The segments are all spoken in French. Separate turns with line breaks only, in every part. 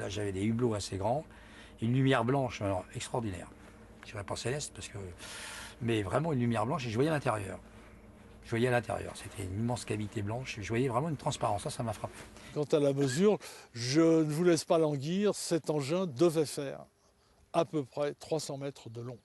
là j'avais des hublots assez grands, une lumière blanche, alors extraordinaire. Je dirais pas céleste, mais vraiment une lumière blanche et je voyais à l'intérieur. Je voyais à l'intérieur, c'était une immense cavité blanche, et je voyais vraiment une transparence, ça m'a frappé.
Quant à la mesure, je ne vous laisse pas languir, cet engin devait faire à peu près 300 mètres de long.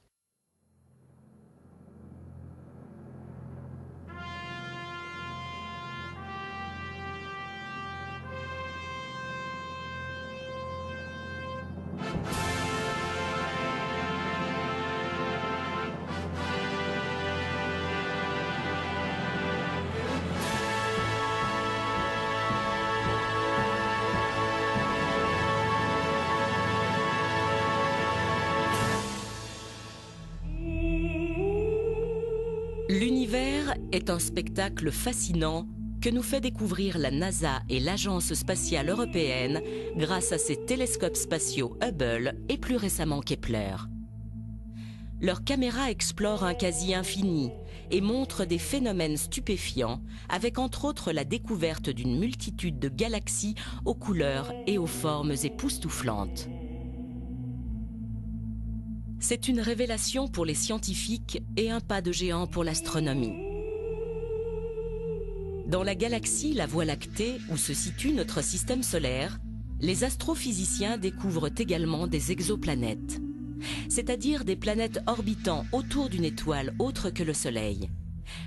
L'univers est un spectacle fascinant que nous fait découvrir la NASA et l'Agence spatiale européenne grâce à ses télescopes spatiaux Hubble et plus récemment Kepler. Leurs caméras explorent un quasi-infini et montrent des phénomènes stupéfiants avec entre autres la découverte d'une multitude de galaxies aux couleurs et aux formes époustouflantes. C'est une révélation pour les scientifiques et un pas de géant pour l'astronomie. Dans la galaxie la Voie lactée, où se situe notre système solaire, les astrophysiciens découvrent également des exoplanètes, c'est-à-dire des planètes orbitant autour d'une étoile autre que le Soleil.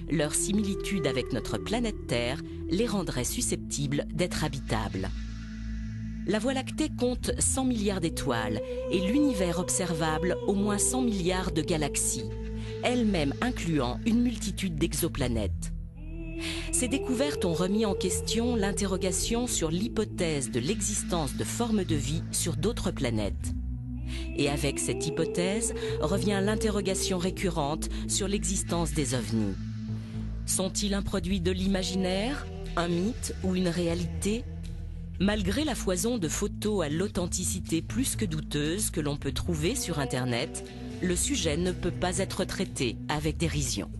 Leur similitude avec notre planète Terre les rendrait susceptibles d'être habitables. La Voie lactée compte 100 milliards d'étoiles et l'univers observable au moins 100 milliards de galaxies, elles-mêmes incluant une multitude d'exoplanètes. Ces découvertes ont remis en question l'interrogation sur l'hypothèse de l'existence de formes de vie sur d'autres planètes. Et avec cette hypothèse revient l'interrogation récurrente sur l'existence des ovnis. Sont-ils un produit de l'imaginaire, un mythe ou une réalité ? Malgré la foison de photos à l'authenticité plus que douteuse que l'on peut trouver sur Internet, le sujet ne peut pas être traité avec dérision.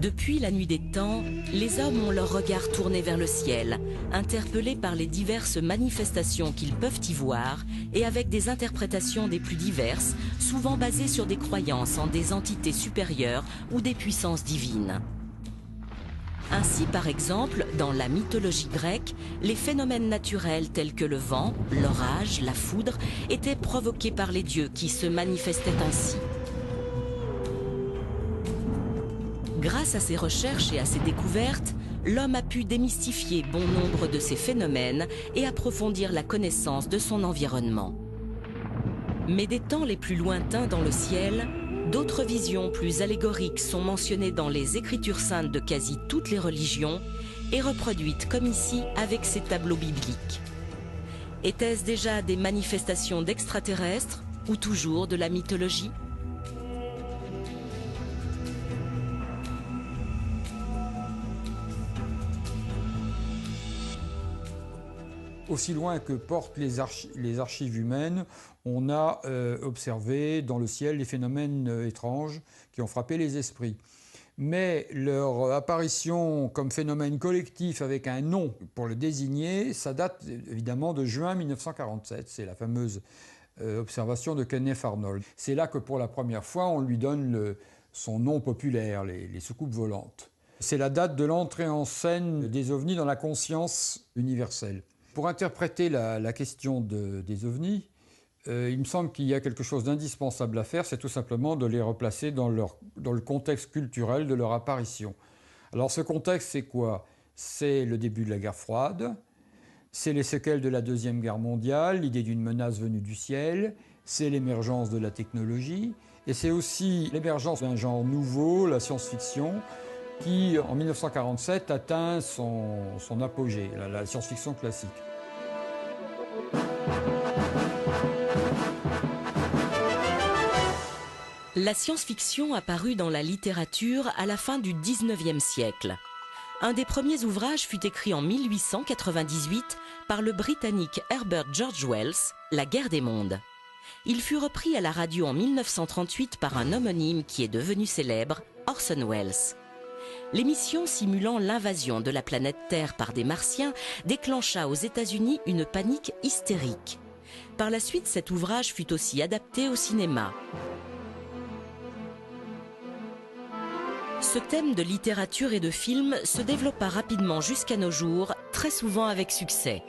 Depuis la nuit des temps, les hommes ont leur regard tourné vers le ciel, interpellés par les diverses manifestations qu'ils peuvent y voir et avec des interprétations des plus diverses, souvent basées sur des croyances en des entités supérieures ou des puissances divines. Ainsi, par exemple, dans la mythologie grecque, les phénomènes naturels tels que le vent, l'orage, la foudre étaient provoqués par les dieux qui se manifestaient ainsi. Grâce à ces recherches et à ces découvertes, l'homme a pu démystifier bon nombre de ces phénomènes et approfondir la connaissance de son environnement. Mais des temps les plus lointains dans le ciel, d'autres visions plus allégoriques sont mentionnées dans les Écritures saintes de quasi toutes les religions et reproduites comme ici avec ces tableaux bibliques. Étaient-ce déjà des manifestations d'extraterrestres ou toujours de la mythologie ?
Aussi loin que portent les archives humaines, on a observé dans le ciel des phénomènes étranges qui ont frappé les esprits. Mais leur apparition comme phénomène collectif avec un nom pour le désigner, ça date évidemment de juin 1947. C'est la fameuse observation de Kenneth Arnold. C'est là que pour la première fois, on lui donne son nom populaire, les soucoupes volantes. C'est la date de l'entrée en scène des ovnis dans la conscience universelle. Pour interpréter la question des ovnis, il me semble qu'il y a quelque chose d'indispensable à faire, c'est tout simplement de les replacer dans le contexte culturel de leur apparition. Alors ce contexte, c'est quoi? C'est le début de la guerre froide, c'est les séquelles de la Deuxième Guerre mondiale, l'idée d'une menace venue du ciel, c'est l'émergence de la technologie, et c'est aussi l'émergence d'un genre nouveau, la science-fiction, qui, en 1947, atteint son apogée, la science-fiction classique.
La science-fiction apparut dans la littérature à la fin du XIXe siècle. Un des premiers ouvrages fut écrit en 1898 par le Britannique Herbert George Wells, La guerre des mondes. Il fut repris à la radio en 1938 par un homonyme qui est devenu célèbre, Orson Welles. L'émission simulant l'invasion de la planète Terre par des Martiens déclencha aux États-Unis une panique hystérique. Par la suite, cet ouvrage fut aussi adapté au cinéma. Ce thème de littérature et de film se développa rapidement jusqu'à nos jours, très souvent avec succès.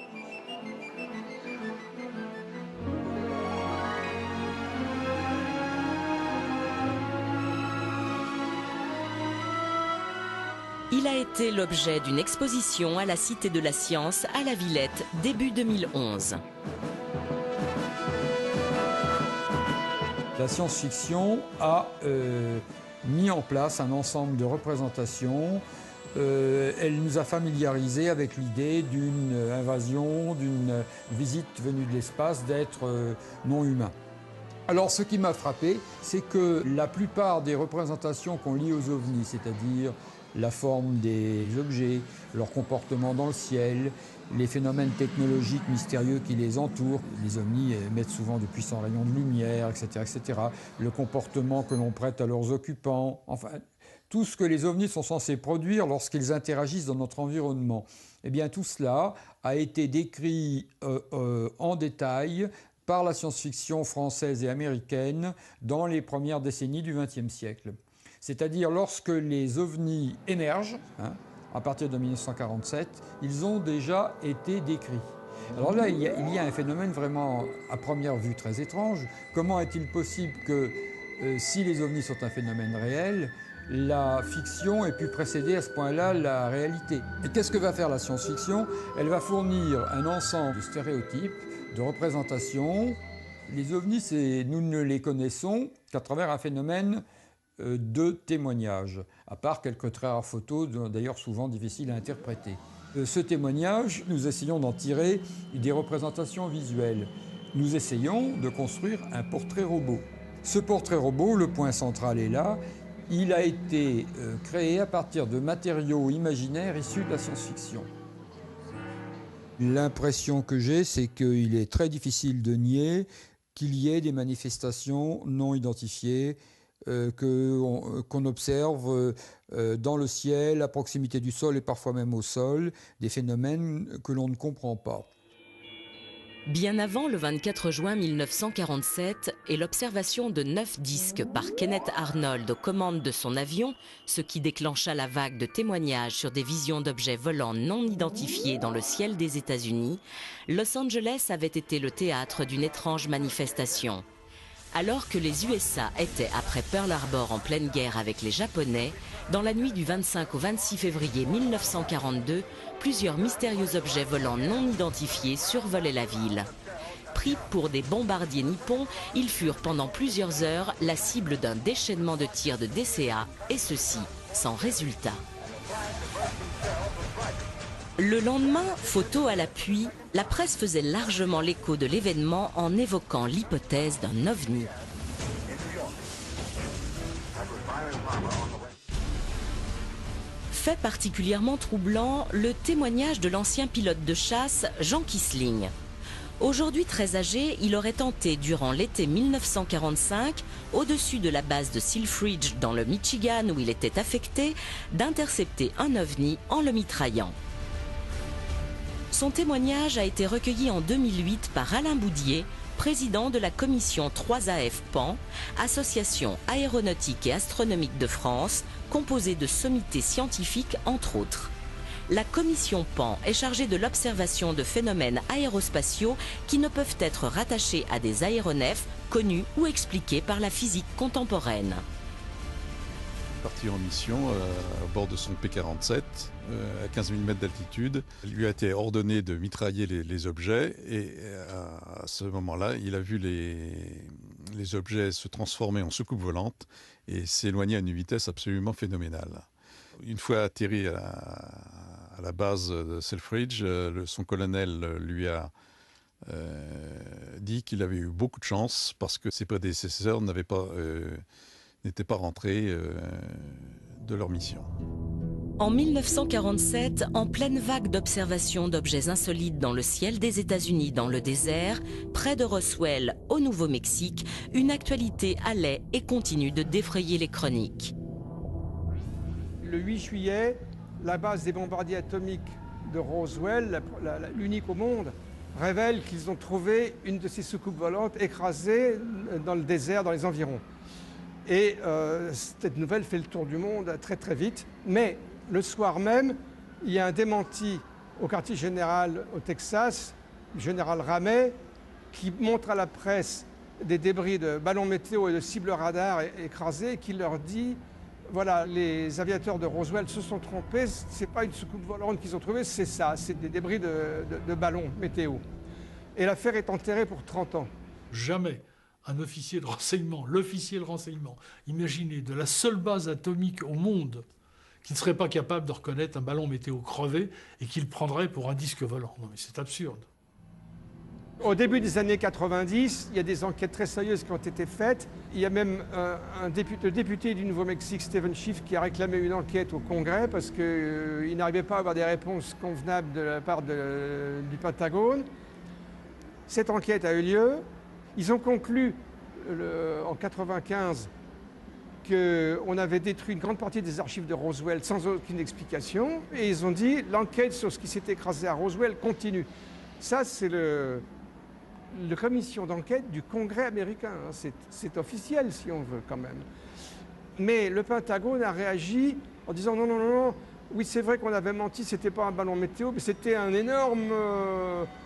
Il a été l'objet d'une exposition à la Cité de la Science à la Villette début 2011.
La science-fiction a mis en place un ensemble de représentations. Elle nous a familiarisés avec l'idée d'une invasion, d'une visite venue de l'espace d'êtres non humains. Alors ce qui m'a frappé, c'est que la plupart des représentations qu'on lit aux ovnis, c'est-à-dire la forme des objets, leur comportement dans le ciel, les phénomènes technologiques mystérieux qui les entourent. Les ovnis émettent souvent de puissants rayons de lumière, etc., etc. Le comportement que l'on prête à leurs occupants, enfin, tout ce que les ovnis sont censés produire lorsqu'ils interagissent dans notre environnement. Eh bien, tout cela a été décrit en détail par la science-fiction française et américaine dans les premières décennies du XXe siècle. C'est-à-dire lorsque les ovnis émergent, à partir de 1947, ils ont déjà été décrits. Alors là, il y a un phénomène vraiment à première vue très étrange. Comment est-il possible que, si les ovnis sont un phénomène réel, la fiction ait pu précéder à ce point-là la réalité? Et qu'est-ce que va faire la science-fiction? Elle va fournir un ensemble de stéréotypes, de représentations. Les ovnis, nous ne les connaissons qu'à travers un phénomène de témoignages, à part quelques très rares photos, d'ailleurs souvent difficiles à interpréter. Ce témoignage, nous essayons d'en tirer des représentations visuelles. Nous essayons de construire un portrait robot. Ce portrait robot, le point central est là, il a été créé à partir de matériaux imaginaires issus de la science-fiction. L'impression que j'ai, c'est qu'il est très difficile de nier qu'il y ait des manifestations non identifiées, qu'on observe dans le ciel, à proximité du sol et parfois même au sol, des phénomènes que l'on ne comprend pas.
Bien avant le 24 juin 1947 et l'observation de 9 disques par Kenneth Arnold aux commandes de son avion, ce qui déclencha la vague de témoignages sur des visions d'objets volants non identifiés dans le ciel des États-Unis, Los Angeles avait été le théâtre d'une étrange manifestation. Alors que les USA étaient après Pearl Harbor en pleine guerre avec les Japonais, dans la nuit du 25 au 26 février 1942, plusieurs mystérieux objets volants non identifiés survolaient la ville. Pris pour des bombardiers nippons, ils furent pendant plusieurs heures la cible d'un déchaînement de tirs de DCA, et ceci sans résultat. Le lendemain, photo à l'appui, la presse faisait largement l'écho de l'événement en évoquant l'hypothèse d'un ovni. Fait particulièrement troublant, le témoignage de l'ancien pilote de chasse Jean Kissling. Aujourd'hui très âgé, il aurait tenté durant l'été 1945, au-dessus de la base de Selfridge dans le Michigan où il était affecté, d'intercepter un ovni en le mitraillant. Son témoignage a été recueilli en 2008 par Alain Boudier, président de la commission 3AF PAN, Association aéronautique et astronomique de France, composée de sommités scientifiques entre autres. La commission PAN est chargée de l'observation de phénomènes aérospatiaux qui ne peuvent être rattachés à des aéronefs connus ou expliqués par la physique contemporaine.
Parti en mission à bord de son P-47 à 15 000 mètres d'altitude. Il lui a été ordonné de mitrailler les objets et à ce moment-là, il a vu les objets se transformer en soucoupes volantes et s'éloigner à une vitesse absolument phénoménale. Une fois atterri à la base de Selfridge, son colonel lui a dit qu'il avait eu beaucoup de chance parce que ses prédécesseurs n'étaient pas rentrés de leur mission.
En 1947, en pleine vague d'observations d'objets insolites dans le ciel des États-Unis dans le désert, près de Roswell, au Nouveau-Mexique, une actualité allait et continue de défrayer les chroniques.
le 8 juillet, la base des bombardiers atomiques de Roswell, l'unique au monde, révèle qu'ils ont trouvé une de ces soucoupes volantes écrasée dans le désert, dans les environs. Et cette nouvelle fait le tour du monde très très vite. Mais le soir même, il y a un démenti au quartier général au Texas, le général Ramey, qui montre à la presse des débris de ballons météo et de cibles radar écrasés, qui leur dit voilà, les aviateurs de Roswell se sont trompés, ce n'est pas une soucoupe volante qu'ils ont trouvée, c'est ça, c'est des débris de ballons météo. Et l'affaire est enterrée pour 30 ans.
Jamais un officier de renseignement, l'officier de renseignement, imaginez, de la seule base atomique au monde qui ne serait pas capable de reconnaître un ballon météo crevé et qu'il prendrait pour un disque volant. Non mais c'est absurde.
Au début des années 90, il y a des enquêtes très sérieuses qui ont été faites. Il y a même le député du Nouveau-Mexique, Stephen Schiff, qui a réclamé une enquête au Congrès parce qu'il n'arrivait pas à avoir des réponses convenables de la part du Pentagone. Cette enquête a eu lieu. Ils ont conclu en 1995 qu'on avait détruit une grande partie des archives de Roswell sans aucune explication. Et ils ont dit l'enquête sur ce qui s'est écrasé à Roswell continue. Ça, c'est la commission d'enquête du Congrès américain. C'est officiel, si on veut, quand même. Mais le Pentagone a réagi en disant non, non, non, non. Oui, c'est vrai qu'on avait menti, c'était pas un ballon météo, mais c'était un énorme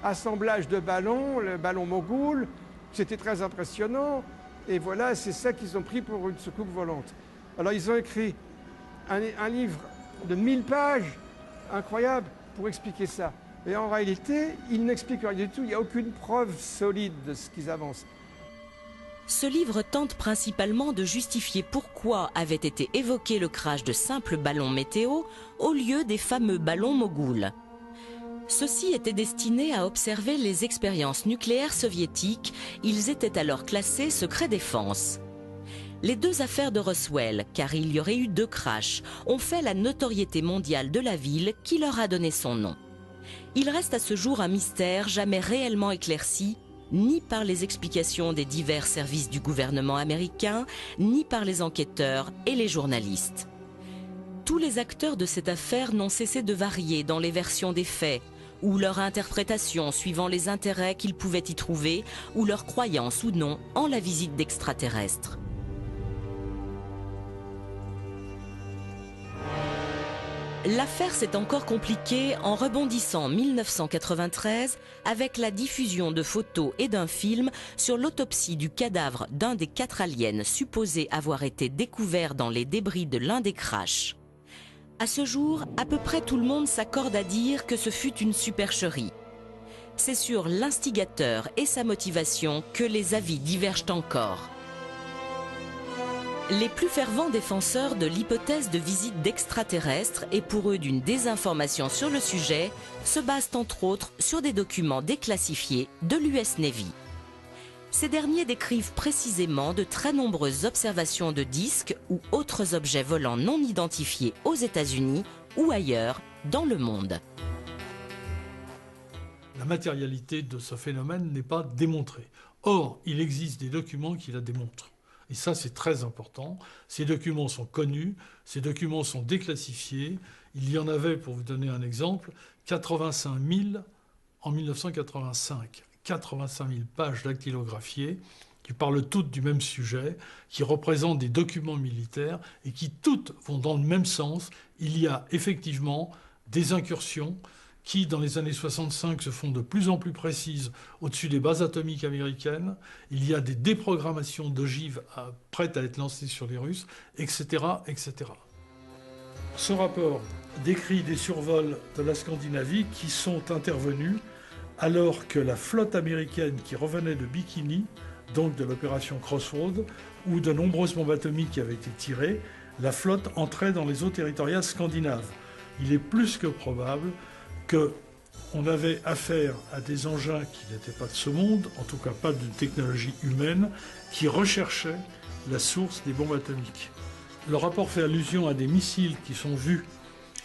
assemblage de ballons, le ballon Mogul. C'était très impressionnant. Et voilà, c'est ça qu'ils ont pris pour une soucoupe volante. Alors, ils ont écrit un livre de 1000 pages, incroyable, pour expliquer ça. Et en réalité, ils n'expliquent rien du tout. Il n'y a aucune preuve solide de ce qu'ils avancent.
Ce livre tente principalement de justifier pourquoi avait été évoqué le crash de simples ballons météo au lieu des fameux ballons Mogul. Ceux-ci étaient destinés à observer les expériences nucléaires soviétiques. Ils étaient alors classés secret défense. Les deux affaires de Roswell, car il y aurait eu 2 crashs, ont fait la notoriété mondiale de la ville qui leur a donné son nom. Il reste à ce jour un mystère jamais réellement éclairci, ni par les explications des divers services du gouvernement américain, ni par les enquêteurs et les journalistes. Tous les acteurs de cette affaire n'ont cessé de varier dans les versions des faits, ou leur interprétation suivant les intérêts qu'ils pouvaient y trouver, ou leur croyance ou non en la visite d'extraterrestres. L'affaire s'est encore compliquée en rebondissant en 1993 avec la diffusion de photos et d'un film sur l'autopsie du cadavre d'un des 4 aliens supposés avoir été découverts dans les débris de l'un des crashs. À ce jour, à peu près tout le monde s'accorde à dire que ce fut une supercherie. C'est sur l'instigateur et sa motivation que les avis divergent encore. Les plus fervents défenseurs de l'hypothèse de visite d'extraterrestres et pour eux d'une désinformation sur le sujet se basent entre autres sur des documents déclassifiés de l'US Navy. Ces derniers décrivent précisément de très nombreuses observations de disques ou autres objets volants non identifiés aux États-Unis ou ailleurs dans le monde.
La matérialité de ce phénomène n'est pas démontrée. Or, il existe des documents qui la démontrent. Et ça, c'est très important. Ces documents sont connus, ces documents sont déclassifiés. Il y en avait, pour vous donner un exemple, 85 000 en 1985. 85 000 pages dactylographiées qui parlent toutes du même sujet, qui représentent des documents militaires et qui toutes vont dans le même sens. Il y a effectivement des incursions qui, dans les années 65, se font de plus en plus précises au-dessus des bases atomiques américaines. Il y a des déprogrammations d'ogives prêtes à être lancées sur les Russes, etc., etc. Ce rapport décrit des survols de la Scandinavie qui sont intervenus alors que la flotte américaine qui revenait de Bikini, donc de l'opération Crossroads, où de nombreuses bombes atomiques qui avaient été tirées, la flotte entrait dans les eaux territoriales scandinaves. Il est plus que probable qu'on avait affaire à des engins qui n'étaient pas de ce monde, en tout cas pas de technologie humaine, qui recherchaient la source des bombes atomiques. Le rapport fait allusion à des missiles qui sont vus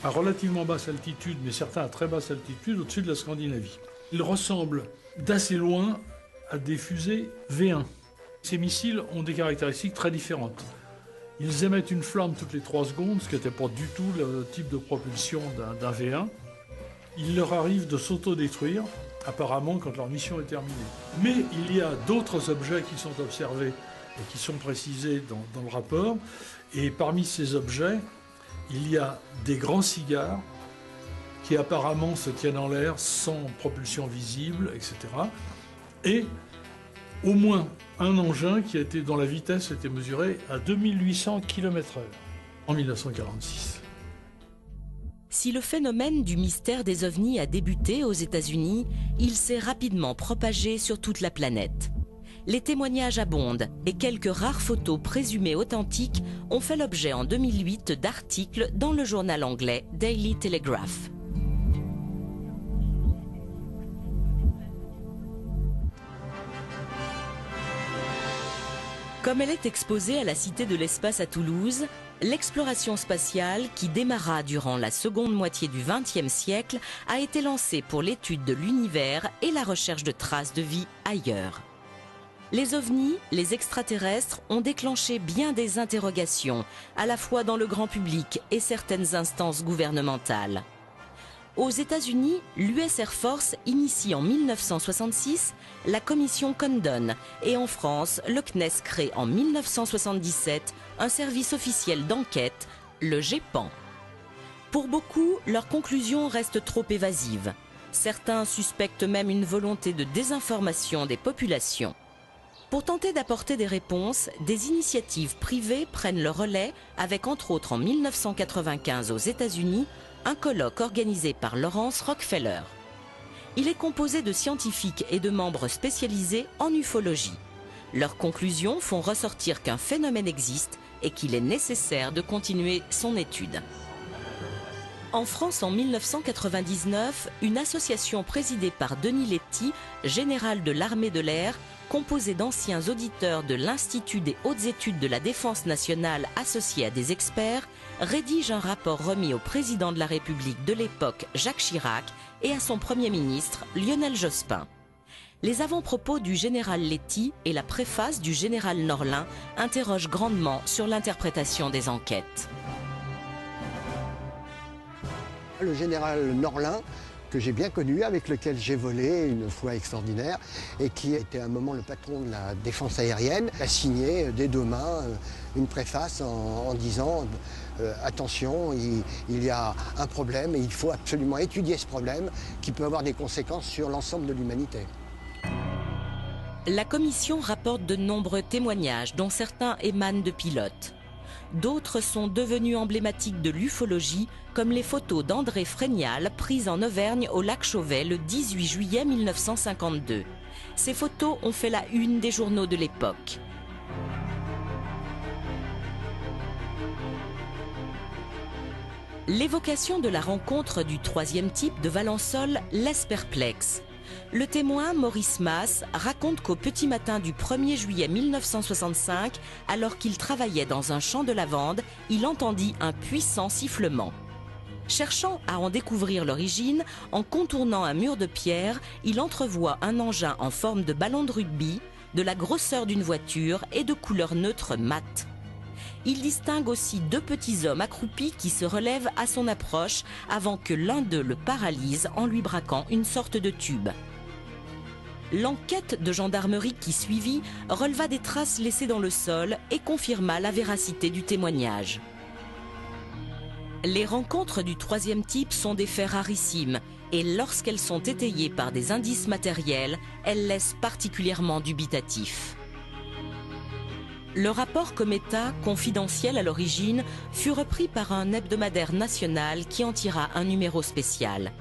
à relativement basse altitude, mais certains à très basse altitude, au-dessus de la Scandinavie. Ils ressemblent d'assez loin à des fusées V1. Ces missiles ont des caractéristiques très différentes. Ils émettent une flamme toutes les 3 secondes, ce qui n'était pas du tout le type de propulsion d'un V1. Il leur arrive de s'autodétruire, apparemment quand leur mission est terminée. Mais il y a d'autres objets qui sont observés et qui sont précisés dans le rapport. Et parmi ces objets, il y a des grands cigares qui apparemment se tiennent en l'air sans propulsion visible, etc. Et au moins un engin dont la vitesse était mesurée à 2800 km/h en 1946.
Si le phénomène du mystère des ovnis a débuté aux États-Unis, il s'est rapidement propagé sur toute la planète. Les témoignages abondent et quelques rares photos présumées authentiques ont fait l'objet en 2008 d'articles dans le journal anglais Daily Telegraph. Comme elle est exposée à la Cité de l'Espace à Toulouse, l'exploration spatiale, qui démarra durant la seconde moitié du XXe siècle, a été lancée pour l'étude de l'univers et la recherche de traces de vie ailleurs. Les ovnis, les extraterrestres, ont déclenché bien des interrogations, à la fois dans le grand public et certaines instances gouvernementales. Aux États-Unis, l'US Air Force initie en 1966 la commission Condon et en France, le CNES crée en 1977 un service officiel d'enquête, le GEPAN. Pour beaucoup, leurs conclusions restent trop évasives. Certains suspectent même une volonté de désinformation des populations. Pour tenter d'apporter des réponses, des initiatives privées prennent le relais avec entre autres en 1995 aux États-Unis un colloque organisé par Lawrence Rockefeller. Il est composé de scientifiques et de membres spécialisés en ufologie. Leurs conclusions font ressortir qu'un phénomène existe et qu'il est nécessaire de continuer son étude. En France, en 1999, une association présidée par Denis Lepty, général de l'armée de l'air, composée d'anciens auditeurs de l'Institut des hautes études de la défense nationale associés à des experts, rédige un rapport remis au président de la République de l'époque, Jacques Chirac, et à son Premier ministre, Lionel Jospin. Les avant-propos du général Lepty et la préface du général Norlin interrogent grandement sur l'interprétation des enquêtes.
Le général Norlin, que j'ai bien connu, avec lequel j'ai volé une fois extraordinaire, et qui était à un moment le patron de la défense aérienne, a signé des 2 mains une préface en disant attention, il y a un problème et il faut absolument étudier ce problème qui peut avoir des conséquences sur l'ensemble de l'humanité.
La commission rapporte de nombreux témoignages dont certains émanent de pilotes. D'autres sont devenus emblématiques de l'ufologie, comme les photos d'André Frénial prises en Auvergne au lac Chauvet le 18 juillet 1952. Ces photos ont fait la une des journaux de l'époque. L'évocation de la rencontre du 3e type de Valençol laisse perplexe. Le témoin, Maurice Masse, raconte qu'au petit matin du 1er juillet 1965, alors qu'il travaillait dans un champ de lavande, il entendit un puissant sifflement. Cherchant à en découvrir l'origine, en contournant un mur de pierre, il entrevoit un engin en forme de ballon de rugby, de la grosseur d'une voiture et de couleur neutre mate. Il distingue aussi 2 petits hommes accroupis qui se relèvent à son approche avant que l'un d'eux le paralyse en lui braquant une sorte de tube. L'enquête de gendarmerie qui suivit releva des traces laissées dans le sol et confirma la véracité du témoignage. Les rencontres du 3e type sont des faits rarissimes et lorsqu'elles sont étayées par des indices matériels, elles laissent particulièrement dubitatifs. Le rapport Cometa, confidentiel à l'origine, fut repris par un hebdomadaire national qui en tira un numéro spécial.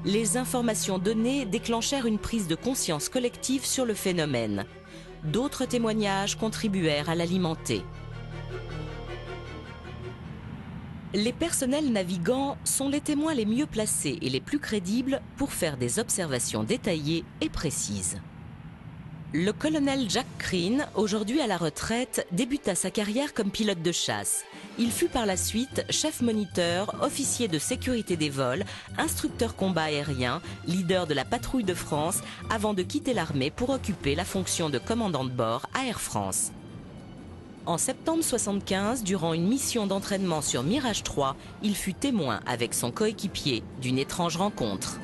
Les informations données déclenchèrent une prise de conscience collective sur le phénomène. D'autres témoignages contribuèrent à l'alimenter. Les personnels navigants sont les témoins les mieux placés et les plus crédibles pour faire des observations détaillées et précises. Le colonel Jack Crean, aujourd'hui à la retraite, débuta sa carrière comme pilote de chasse. Il fut par la suite chef moniteur, officier de sécurité des vols, instructeur combat aérien, leader de la patrouille de France, avant de quitter l'armée pour occuper la fonction de commandant de bord à Air France. En septembre 1975, durant une mission d'entraînement sur Mirage 3, il fut témoin avec son coéquipier d'une étrange rencontre.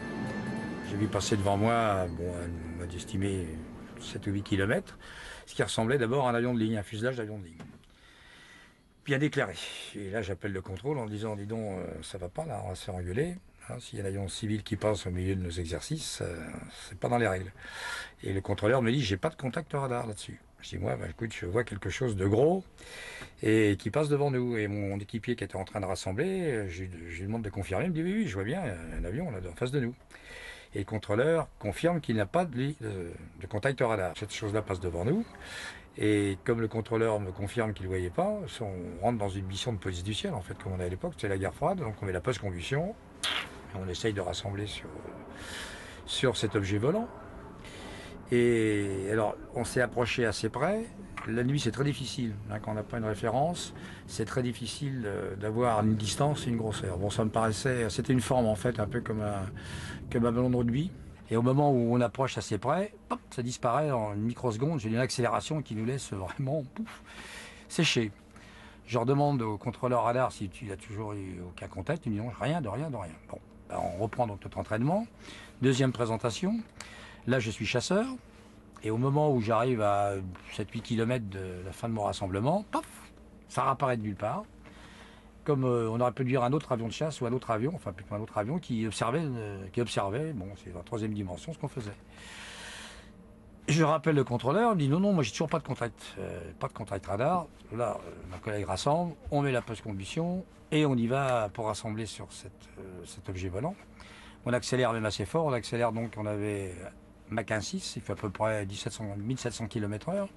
J'ai vu passer devant moi, on m'a estimé 7 ou 8 km, ce qui ressemblait d'abord à un avion de ligne, un fuselage d'avion de ligne. Bien éclairé. Et là, j'appelle le contrôle en disant, dis donc, ça va pas là, on va se faire engueuler. Hein, s'il y a un avion civil qui passe au milieu de nos exercices, c'est pas dans les règles. Et le contrôleur me dit, j'ai pas de contact radar là-dessus. Je dis, moi, écoute, je vois quelque chose de gros et qui passe devant nous. Et mon équipier qui était en train de rassembler, je lui demande de confirmer. Il me dit, oui, je vois bien, il y a un avion là en face de nous. Et le contrôleur confirme qu'il n'a pas de contact radar. Cette chose-là passe devant nous. Et comme le contrôleur me confirme qu'il ne voyait pas, on rentre dans une mission de police du ciel, en fait, comme on a à l'époque, c'était la guerre froide. Donc on met la post-combustion et on essaye de rassembler sur cet objet volant. Et alors, on s'est approché assez près. La nuit, c'est très difficile. Hein, quand on n'a pas une référence, c'est très difficile d'avoir une distance et une grosseur. Bon, ça me paraissait... C'était une forme, en fait, un peu comme un ballon de rugby. Et au moment où on approche assez près, pop, ça disparaît en une microseconde. J'ai une accélération qui nous laisse vraiment sécher. Je redemande au contrôleur radar s'il a toujours eu aucun contact. Il me dit non, rien, de rien. Bon, ben, on reprend donc notre entraînement. Deuxième présentation. Là, je suis chasseur. Et au moment où j'arrive à 7-8 km de la fin de mon rassemblement, paf, ça réapparaît de nulle part. Comme on aurait pu dire un autre avion de chasse ou un autre avion, enfin plutôt un autre avion qui observait, bon, c'est la troisième dimension, ce qu'on faisait. Je rappelle le contrôleur, il me dit non, moi j'ai toujours pas de contact radar. Là, ma collègue rassemble, on met la post-combustion et on y va pour rassembler sur cet objet volant. On accélère même assez fort, on accélère donc, on avait Mach 1.6, il fait à peu près 1700 km/h.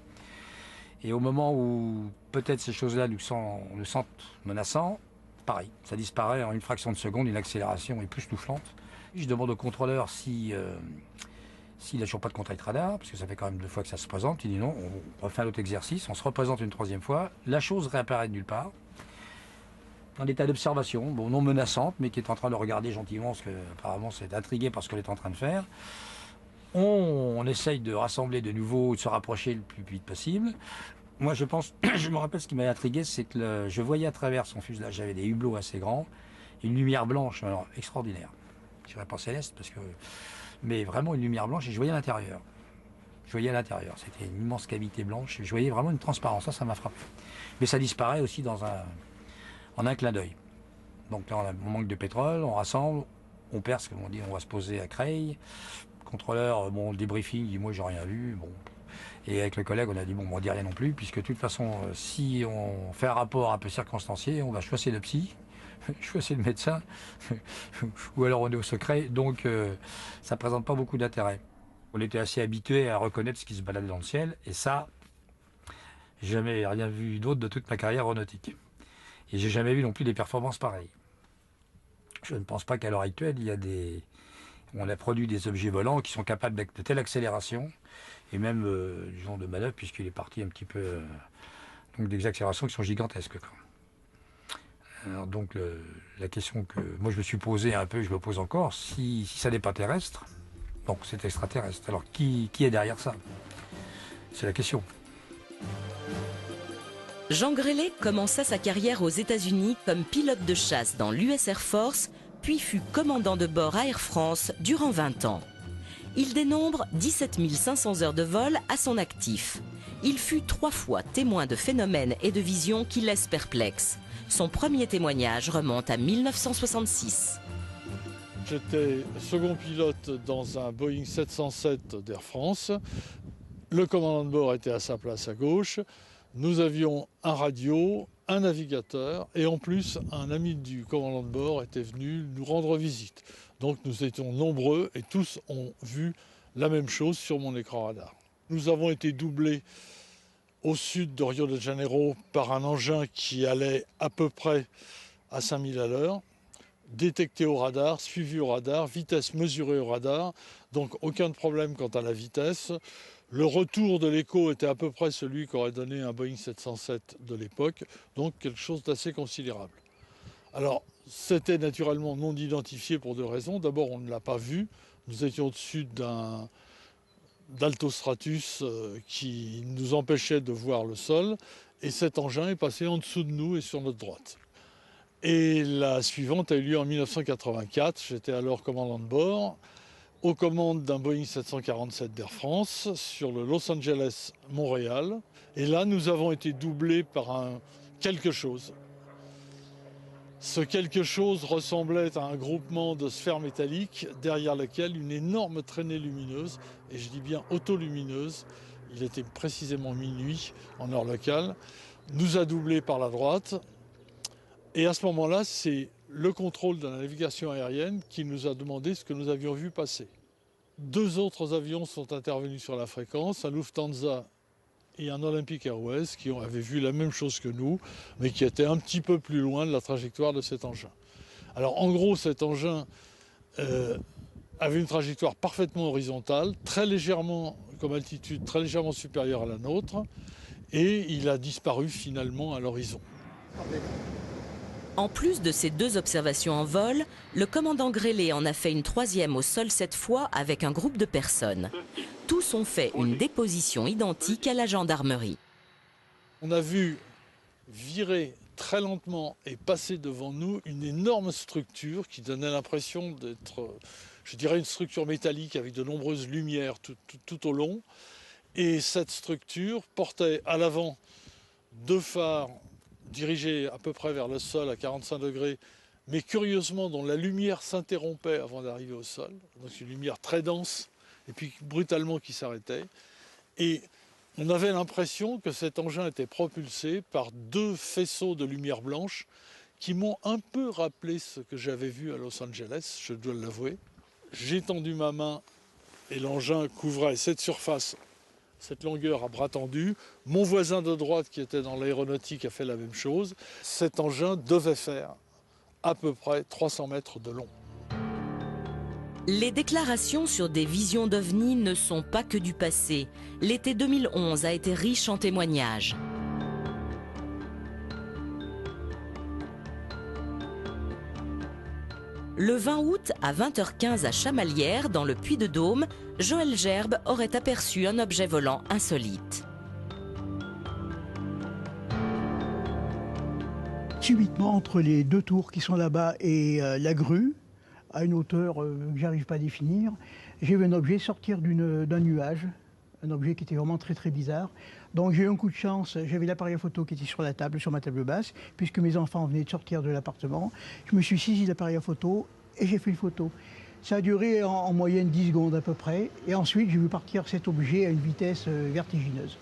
Et au moment où peut-être ces choses-là nous sentent menaçants, pareil, ça disparaît en une fraction de seconde, une accélération époustouflante. Je demande au contrôleur s'il n'a toujours pas de contact radar, parce que ça fait quand même 2 fois que ça se présente. Il dit non, on refait un autre exercice, on se représente une 3e fois. La chose réapparaît de nulle part, en état d'observation, bon, non menaçante, mais qui est en train de regarder gentiment, parce qu'apparemment c'est intrigué par ce qu'elle est en train de faire. On essaye de rassembler de nouveau, de se rapprocher le plus vite possible. Moi, je me rappelle ce qui m'a intrigué, c'est que je voyais à travers son fuselage, j'avais des hublots assez grands, une lumière blanche, alors extraordinaire. Je dirais pas céleste, mais vraiment une lumière blanche, et je voyais à l'intérieur. C'était une immense cavité blanche, et je voyais vraiment une transparence, ça m'a frappé. Mais ça disparaît aussi en un clin d'œil. Donc là, on manque de pétrole, on rassemble, on perce, comme on dit, on va se poser à Creil. Contrôleur, bon, le débriefing, il dit moi j'ai rien vu, bon. Et avec le collègue, on a dit bon, on dit rien non plus, puisque de toute façon, si on fait un rapport un peu circonstancié, on va choisir le psy, choisir le médecin, ou alors on est au secret, donc ça présente pas beaucoup d'intérêt. On était assez habitué à reconnaître ce qui se baladait dans le ciel, et ça, jamais rien vu d'autre de toute ma carrière aéronautique. Et j'ai jamais vu non plus des performances pareilles. Je ne pense pas qu'à l'heure actuelle, on a produit des objets volants qui sont capables de telle accélération, et même du genre de manœuvre, puisqu'il est parti un petit peu... donc des accélérations qui sont gigantesques. Alors donc la question que moi je me suis posée un peu, je me pose encore, si ça n'est pas terrestre, donc c'est extraterrestre. Alors qui est derrière ça? C'est la question.
Jean Grellet commença sa carrière aux États-Unis comme pilote de chasse dans l'US Air Force, puis fut commandant de bord à Air France durant 20 ans. Il dénombre 17 500 heures de vol à son actif. Il fut 3 fois témoin de phénomènes et de visions qui laissent perplexe. Son premier témoignage remonte à 1966.
J'étais second pilote dans un Boeing 707 d'Air France. Le commandant de bord était à sa place à gauche. Nous avions un radio, un navigateur et en plus un ami du commandant de bord était venu nous rendre visite. Donc nous étions nombreux et tous ont vu la même chose sur mon écran radar. Nous avons été doublés au sud de Rio de Janeiro par un engin qui allait à peu près à 5000 à l'heure, détecté au radar, suivi au radar, vitesse mesurée au radar, donc aucun problème quant à la vitesse. Le retour de l'écho était à peu près celui qu'aurait donné un Boeing 707 de l'époque, donc quelque chose d'assez considérable. Alors, c'était naturellement non identifié pour 2 raisons. D'abord, on ne l'a pas vu. Nous étions au-dessus d'altostratus qui nous empêchait de voir le sol. Et cet engin est passé en dessous de nous et sur notre droite. Et la suivante a eu lieu en 1984. J'étais alors commandant de bord, aux commandes d'un Boeing 747 d'Air France sur le Los Angeles-Montréal. Et là, nous avons été doublés par un quelque chose. Ce quelque chose ressemblait à un groupement de sphères métalliques derrière lequel une énorme traînée lumineuse, et je dis bien autolumineuse, il était précisément minuit en heure locale, nous a doublés par la droite. Et à ce moment-là, c'est le contrôle de la navigation aérienne qui nous a demandé ce que nous avions vu passer. 2 autres avions sont intervenus sur la fréquence, un Lufthansa et un Olympic Airways qui avaient vu la même chose que nous, mais qui étaient un petit peu plus loin de la trajectoire de cet engin. Alors en gros, cet engin avait une trajectoire parfaitement horizontale, très légèrement, comme altitude, très légèrement supérieure à la nôtre, et il a disparu finalement à l'horizon.
En plus de ces 2 observations en vol, le commandant Grélé en a fait une 3e au sol cette fois avec un groupe de personnes. Tous ont fait une déposition identique à la gendarmerie.
On a vu virer très lentement et passer devant nous une énorme structure qui donnait l'impression d'être, je dirais, une structure métallique avec de nombreuses lumières tout au long. Et cette structure portait à l'avant 2 phares dirigés à peu près vers le sol à 45 degrés, mais curieusement dont la lumière s'interrompait avant d'arriver au sol. Donc une lumière très dense et puis brutalement qui s'arrêtait. Et on avait l'impression que cet engin était propulsé par 2 faisceaux de lumière blanche qui m'ont un peu rappelé ce que j'avais vu à Los Angeles, je dois l'avouer. J'ai tendu ma main et l'engin couvrait cette surface, cette longueur à bras tendu. Mon voisin de droite qui était dans l'aéronautique a fait la même chose. Cet engin devait faire à peu près 300 mètres de long.
Les déclarations sur des visions d'OVNI ne sont pas que du passé. L'été 2011 a été riche en témoignages. Le 20 août à 20h15 à Chamalières, dans le Puy-de-Dôme, Joël Gerbe aurait aperçu un objet volant insolite.
Subitement, entre les 2 tours qui sont là-bas et la grue, à une hauteur que j'arrive pas à définir, j'ai vu un objet sortir d'un nuage, un objet qui était vraiment très très bizarre. Donc j'ai eu un coup de chance, j'avais l'appareil photo qui était sur la table, sur ma table basse, puisque mes enfants venaient de sortir de l'appartement. Je me suis saisi de l'appareil photo et j'ai fait une photo. Ça a duré en moyenne 10 secondes à peu près, et ensuite j'ai vu partir cet objet à une vitesse vertigineuse.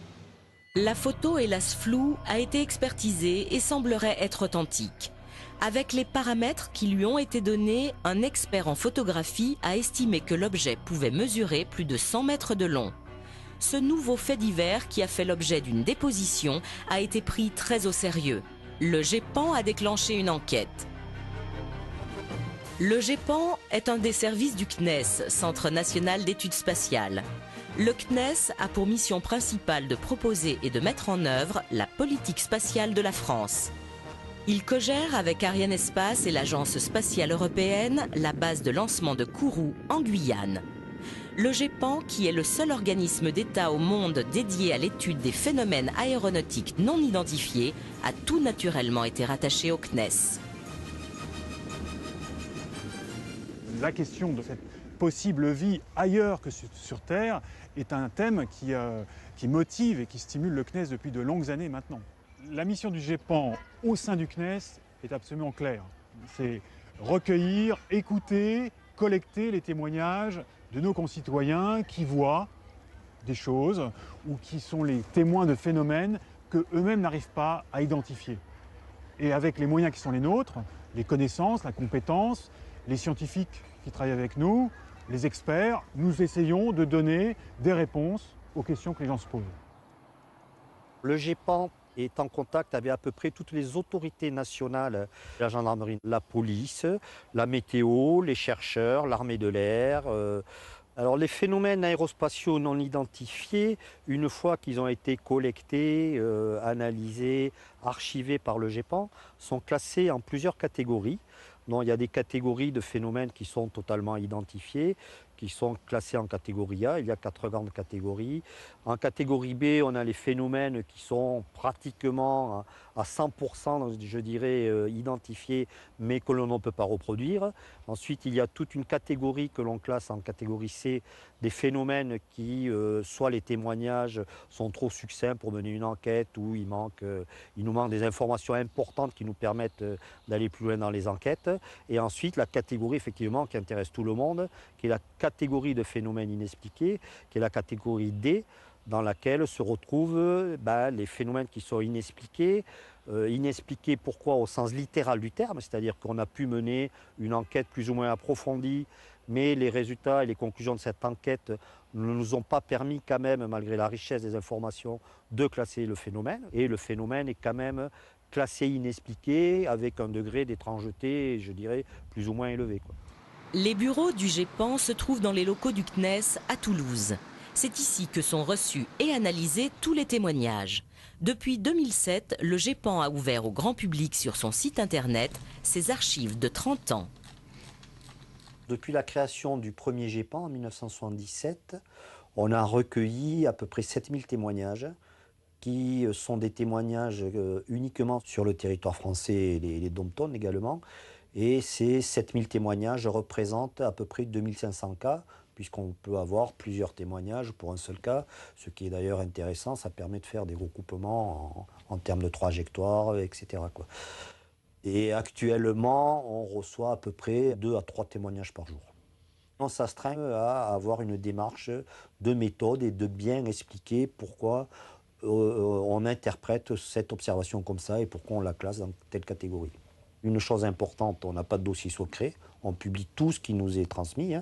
La photo, hélas floue, a été expertisée et semblerait être authentique. Avec les paramètres qui lui ont été donnés, un expert en photographie a estimé que l'objet pouvait mesurer plus de 100 mètres de long. Ce nouveau fait divers, qui a fait l'objet d'une déposition, a été pris très au sérieux. Le GEPAN a déclenché une enquête. Le GEPAN est un des services du CNES, Centre national d'études spatiales. Le CNES a pour mission principale de proposer et de mettre en œuvre la politique spatiale de la France. Il cogère avec Arianespace et l'Agence spatiale européenne la base de lancement de Kourou en Guyane. Le GEPAN, qui est le seul organisme d'État au monde dédié à l'étude des phénomènes aéronautiques non identifiés, a tout naturellement été rattaché au CNES.
La question de cette possible vie ailleurs que sur Terre est un thème qui motive et qui stimule le CNES depuis de longues années maintenant. La mission du GEPAN au sein du CNES est absolument claire. C'est recueillir, écouter, collecter les témoignages de nos concitoyens qui voient des choses ou qui sont les témoins de phénomènes qu'eux-mêmes n'arrivent pas à identifier. Et avec les moyens qui sont les nôtres, les connaissances, la compétence, les scientifiques qui travaillent avec nous, les experts, nous essayons de donner des réponses aux questions que les gens se posent.
Le GEPAN est en contact avec à peu près toutes les autorités nationales, la gendarmerie, la police, la météo, les chercheurs, l'armée de l'air. Alors les phénomènes aérospatiaux non identifiés, une fois qu'ils ont été collectés, analysés, archivés par le GEPAN, sont classés en plusieurs catégories. Donc, il y a des catégories de phénomènes qui sont totalement identifiés, qui sont classés en catégorie A. Il y a 4 grandes catégories. En catégorie B, on a les phénomènes qui sont pratiquement à 100%, je dirais, identifiés, mais que l'on ne peut pas reproduire. Ensuite, il y a toute une catégorie que l'on classe en catégorie C, des phénomènes qui, soit les témoignages sont trop succincts pour mener une enquête, ou il nous manque des informations importantes qui nous permettent d'aller plus loin dans les enquêtes. Et ensuite, la catégorie, effectivement, qui intéresse tout le monde, qui est la catégorie de phénomènes inexpliqués, qui est la catégorie D, dans laquelle se retrouvent les phénomènes qui sont inexpliqués. Inexpliqués pourquoi au sens littéral du terme, c'est-à-dire qu'on a pu mener une enquête plus ou moins approfondie, mais les résultats et les conclusions de cette enquête ne nous ont pas permis quand même, malgré la richesse des informations, de classer le phénomène. Et le phénomène est quand même classé inexpliqué avec un degré d'étrangeté, je dirais, plus ou moins élevé, quoi.
Les bureaux du GEPAN se trouvent dans les locaux du CNES à Toulouse. C'est ici que sont reçus et analysés tous les témoignages. Depuis 2007, le GEPAN a ouvert au grand public sur son site internet ses archives de 30 ans.
Depuis la création du premier GEPAN en 1977, on a recueilli à peu près 7000 témoignages qui sont des témoignages uniquement sur le territoire français et les dom-toms également. Et ces 7000 témoignages représentent à peu près 2500 cas, puisqu'on peut avoir plusieurs témoignages pour un seul cas, ce qui est d'ailleurs intéressant, ça permet de faire des recoupements en termes de trajectoire, etc., quoi. Et actuellement, on reçoit à peu près 2 à 3 témoignages par jour. On s'astreint à avoir une démarche de méthode et de bien expliquer pourquoi on interprète cette observation comme ça et pourquoi on la classe dans telle catégorie. Une chose importante, on n'a pas de dossier secret, on publie tout ce qui nous est transmis.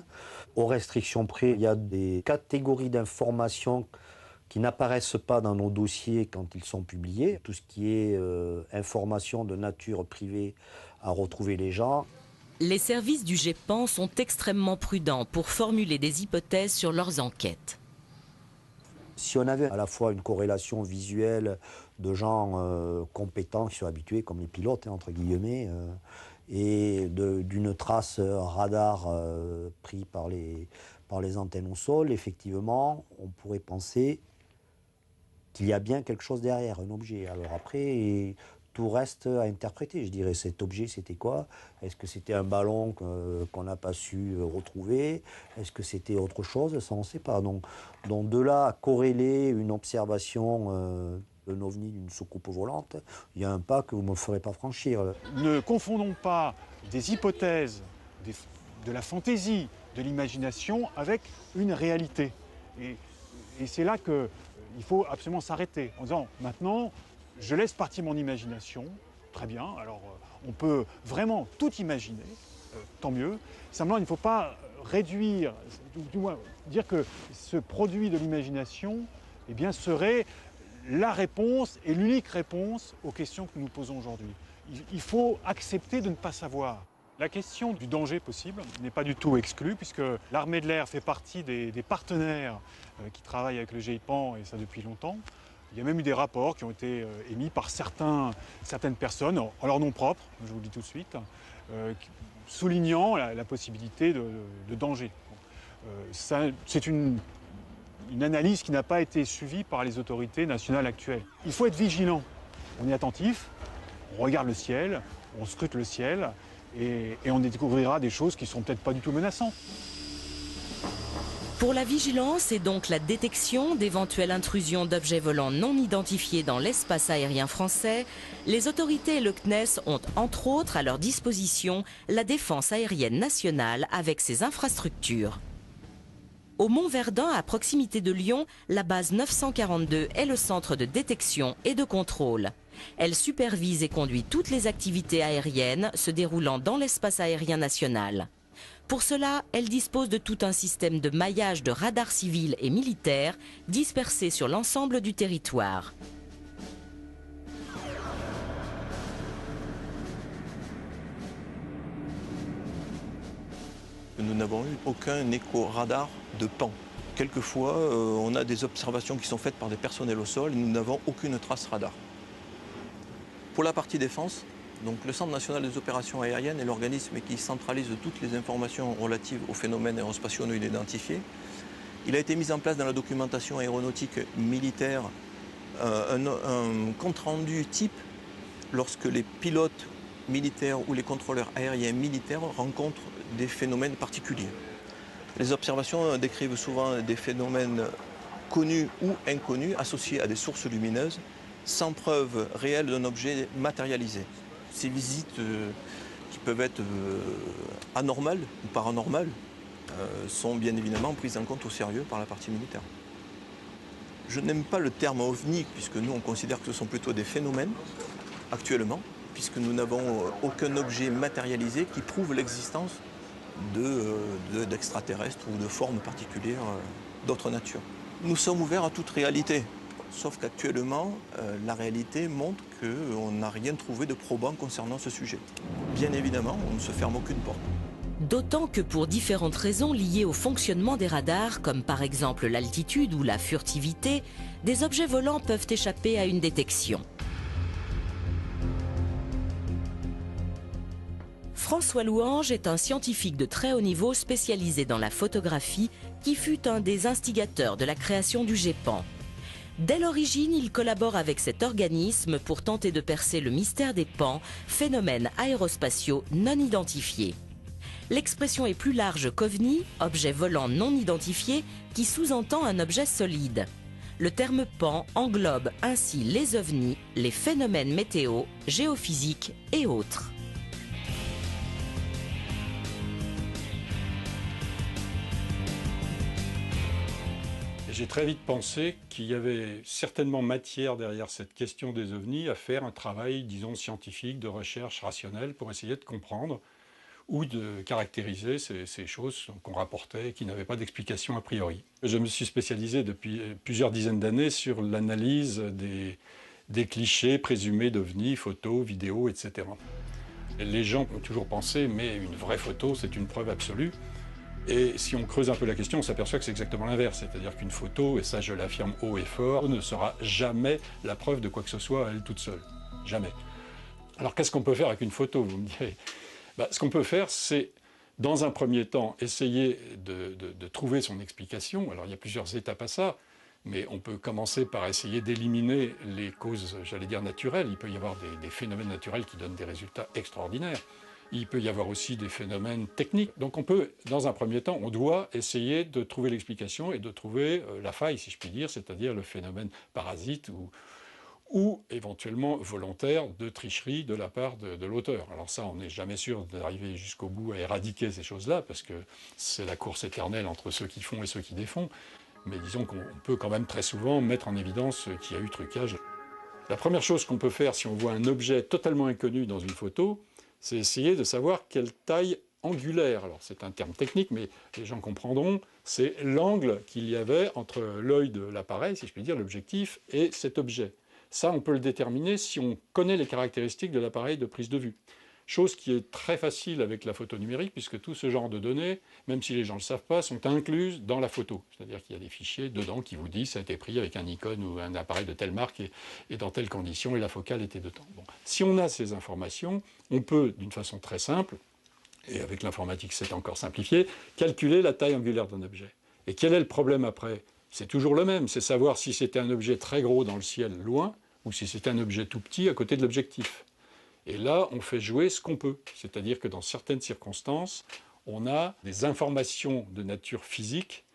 Aux restrictions près, il y a des catégories d'informations qui n'apparaissent pas dans nos dossiers quand ils sont publiés. Tout ce qui est information de nature privée à retrouver les gens.
Les services du GEPAN sont extrêmement prudents pour formuler des hypothèses sur leurs enquêtes.
Si on avait à la fois une corrélation visuelle de gens compétents qui sont habitués, comme les pilotes, entre guillemets, et d'une trace radar pris par les antennes au sol, effectivement, on pourrait penser qu'il y a bien quelque chose derrière, un objet. Alors après, tout reste à interpréter. Je dirais, cet objet, c'était quoi? Est-ce que c'était un ballon qu'on n'a pas su retrouver? Est-ce que c'était autre chose? Ça, on ne sait pas. Donc de là à corréler une observation d'un ovni, d'une soucoupe volante, il y a un pas que vous ne me ferez pas franchir.
Ne confondons pas des hypothèses, de la fantaisie, de l'imagination avec une réalité. Et c'est là qu'il faut absolument s'arrêter en disant maintenant, je laisse partir mon imagination, très bien, alors on peut vraiment tout imaginer, tant mieux. Simplement, il ne faut pas réduire, du moins dire que ce produit de l'imagination eh bien, serait la réponse et l'unique réponse aux questions que nous nous posons aujourd'hui. Il faut accepter de ne pas savoir. La question du danger possible n'est pas du tout exclue, puisque l'armée de l'air fait partie des partenaires qui travaillent avec le GEPAN, et ça depuis longtemps. Il y a même eu des rapports qui ont été émis par certaines personnes, en leur nom propre, je vous le dis tout de suite, soulignant la possibilité de danger. C'est une analyse qui n'a pas été suivie par les autorités nationales actuelles. Il faut être vigilant. On est attentif, on regarde le ciel, on scrute le ciel, et on découvrira des choses qui ne sont peut-être pas du tout menaçantes.
Pour la vigilance et donc la détection d'éventuelles intrusions d'objets volants non identifiés dans l'espace aérien français, les autorités et le CNES ont entre autres à leur disposition la défense aérienne nationale avec ses infrastructures. Au Mont-Verdun, à proximité de Lyon, la base 942 est le centre de détection et de contrôle. Elle supervise et conduit toutes les activités aériennes se déroulant dans l'espace aérien national. Pour cela, elle dispose de tout un système de maillage de radars civils et militaires dispersés sur l'ensemble du territoire.
Nous n'avons eu aucun écho-radar de pan. Quelquefois, on a des observations qui sont faites par des personnels au sol et nous n'avons aucune trace radar. Pour la partie défense, Donc le Centre national des opérations aériennes est l'organisme qui centralise toutes les informations relatives aux phénomènes aérospatiaux non identifiés. Il a été mis en place dans la documentation aéronautique militaire un compte-rendu type lorsque les pilotes militaires ou les contrôleurs aériens militaires rencontrent des phénomènes particuliers. Les observations décrivent souvent des phénomènes connus ou inconnus associés à des sources lumineuses sans preuve réelle d'un objet matérialisé. Ces visites qui peuvent être anormales ou paranormales sont bien évidemment prises en compte au sérieux par la partie militaire. Je n'aime pas le terme ovni puisque nous on considère que ce sont plutôt des phénomènes actuellement, puisque nous n'avons aucun objet matérialisé qui prouve l'existence d'extraterrestres ou de formes particulières d'autre nature. Nous sommes ouverts à toute réalité. Sauf qu'actuellement, la réalité montre qu'on n'a rien trouvé de probant concernant ce sujet. Bien évidemment, on ne se ferme aucune porte.
D'autant que pour différentes raisons liées au fonctionnement des radars, comme par exemple l'altitude ou la furtivité, des objets volants peuvent échapper à une détection. François Louange est un scientifique de très haut niveau spécialisé dans la photographie qui fut un des instigateurs de la création du GEPAN. Dès l'origine, il collabore avec cet organisme pour tenter de percer le mystère des PAN, phénomènes aérospatiaux non identifiés. L'expression est plus large qu'OVNI, objet volant non identifié, qui sous-entend un objet solide. Le terme PAN englobe ainsi les ovnis, les phénomènes météo, géophysiques et autres.
J'ai très vite pensé qu'il y avait certainement matière derrière cette question des ovnis à faire un travail, disons, scientifique, de recherche rationnelle pour essayer de comprendre ou de caractériser ces choses qu'on rapportait et qui n'avaient pas d'explication a priori. Je me suis spécialisé depuis plusieurs dizaines d'années sur l'analyse des clichés présumés d'ovnis, photos, vidéos, etc. Les gens ont toujours pensé, mais une vraie photo, c'est une preuve absolue. Et si on creuse un peu la question, on s'aperçoit que c'est exactement l'inverse. C'est-à-dire qu'une photo, et ça je l'affirme haut et fort, ne sera jamais la preuve de quoi que ce soit à elle toute seule. Jamais. Alors qu'est-ce qu'on peut faire avec une photo, vous me direz? Ce qu'on peut faire, c'est, dans un premier temps, essayer de trouver son explication. Alors il y a plusieurs étapes à ça, mais on peut commencer par essayer d'éliminer les causes, j'allais dire, naturelles. Il peut y avoir des phénomènes naturels qui donnent des résultats extraordinaires. Il peut y avoir aussi des phénomènes techniques. Donc on peut, dans un premier temps, on doit essayer de trouver l'explication et de trouver la faille, si je puis dire, c'est-à-dire le phénomène parasite ou éventuellement volontaire de tricherie de la part de l'auteur. Alors ça, on n'est jamais sûr d'arriver jusqu'au bout à éradiquer ces choses-là, parce que c'est la course éternelle entre ceux qui font et ceux qui défont. Mais disons qu'on peut quand même très souvent mettre en évidence qu'il y a eu trucage. La première chose qu'on peut faire si on voit un objet totalement inconnu dans une photo, c'est essayer de savoir quelle taille angulaire. Alors c'est un terme technique, mais les gens comprendront. C'est l'angle qu'il y avait entre l'œil de l'appareil, si je puis dire, l'objectif, et cet objet. Ça, on peut le déterminer si on connaît les caractéristiques de l'appareil de prise de vue. Chose qui est très facile avec la photo numérique, puisque tout ce genre de données, même si les gens ne le savent pas, sont incluses dans la photo. C'est-à-dire qu'il y a des fichiers dedans qui vous disent ça a été pris avec un Nikon ou un appareil de telle marque et dans telles conditions, et la focale était de temps. Bon. Si on a ces informations, on peut, d'une façon très simple, et avec l'informatique c'est encore simplifié, calculer la taille angulaire d'un objet. Et quel est le problème après? C'est toujours le même, c'est savoir si c'était un objet très gros dans le ciel, loin, ou si c'était un objet tout petit à côté de l'objectif. Et là, on fait jouer ce qu'on peut. C'est-à-dire que dans certaines circonstances, on a des informations de nature physique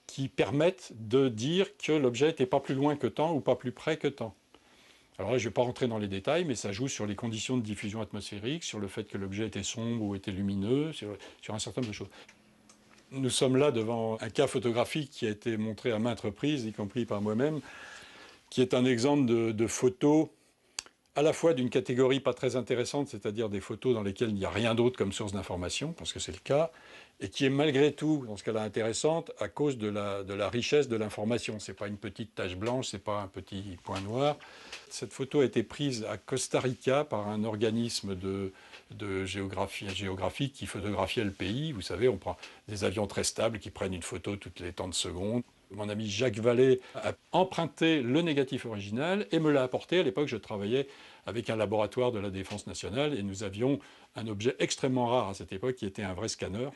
qui permettent de dire que l'objet n'était pas plus loin que tant ou pas plus près que tant. Alors là, je ne vais pas rentrer dans les détails, mais ça joue sur les conditions de diffusion atmosphérique, sur le fait que l'objet était sombre ou était lumineux, sur un certain nombre de choses. Nous sommes là devant un cas photographique qui a été montré à maintes reprises, y compris par moi-même, qui est un exemple de photos à la fois d'une catégorie pas très intéressante, c'est-à-dire des photos dans lesquelles il n'y a rien d'autre comme source d'information, parce que c'est le cas, et qui est malgré tout, dans ce cas-là, intéressante à cause de la richesse de l'information. Ce n'est pas une petite tache blanche, ce n'est pas un petit point noir. Cette photo a été prise à Costa Rica par un organisme de géographique qui photographiait le pays. Vous savez, on prend des avions très stables qui prennent une photo toutes les temps de secondes. Mon ami Jacques Vallée a emprunté le négatif original et me l'a apporté. À l'époque, je travaillais avec un laboratoire de la Défense nationale et nous avions un objet extrêmement rare à cette époque qui était un vrai scanner.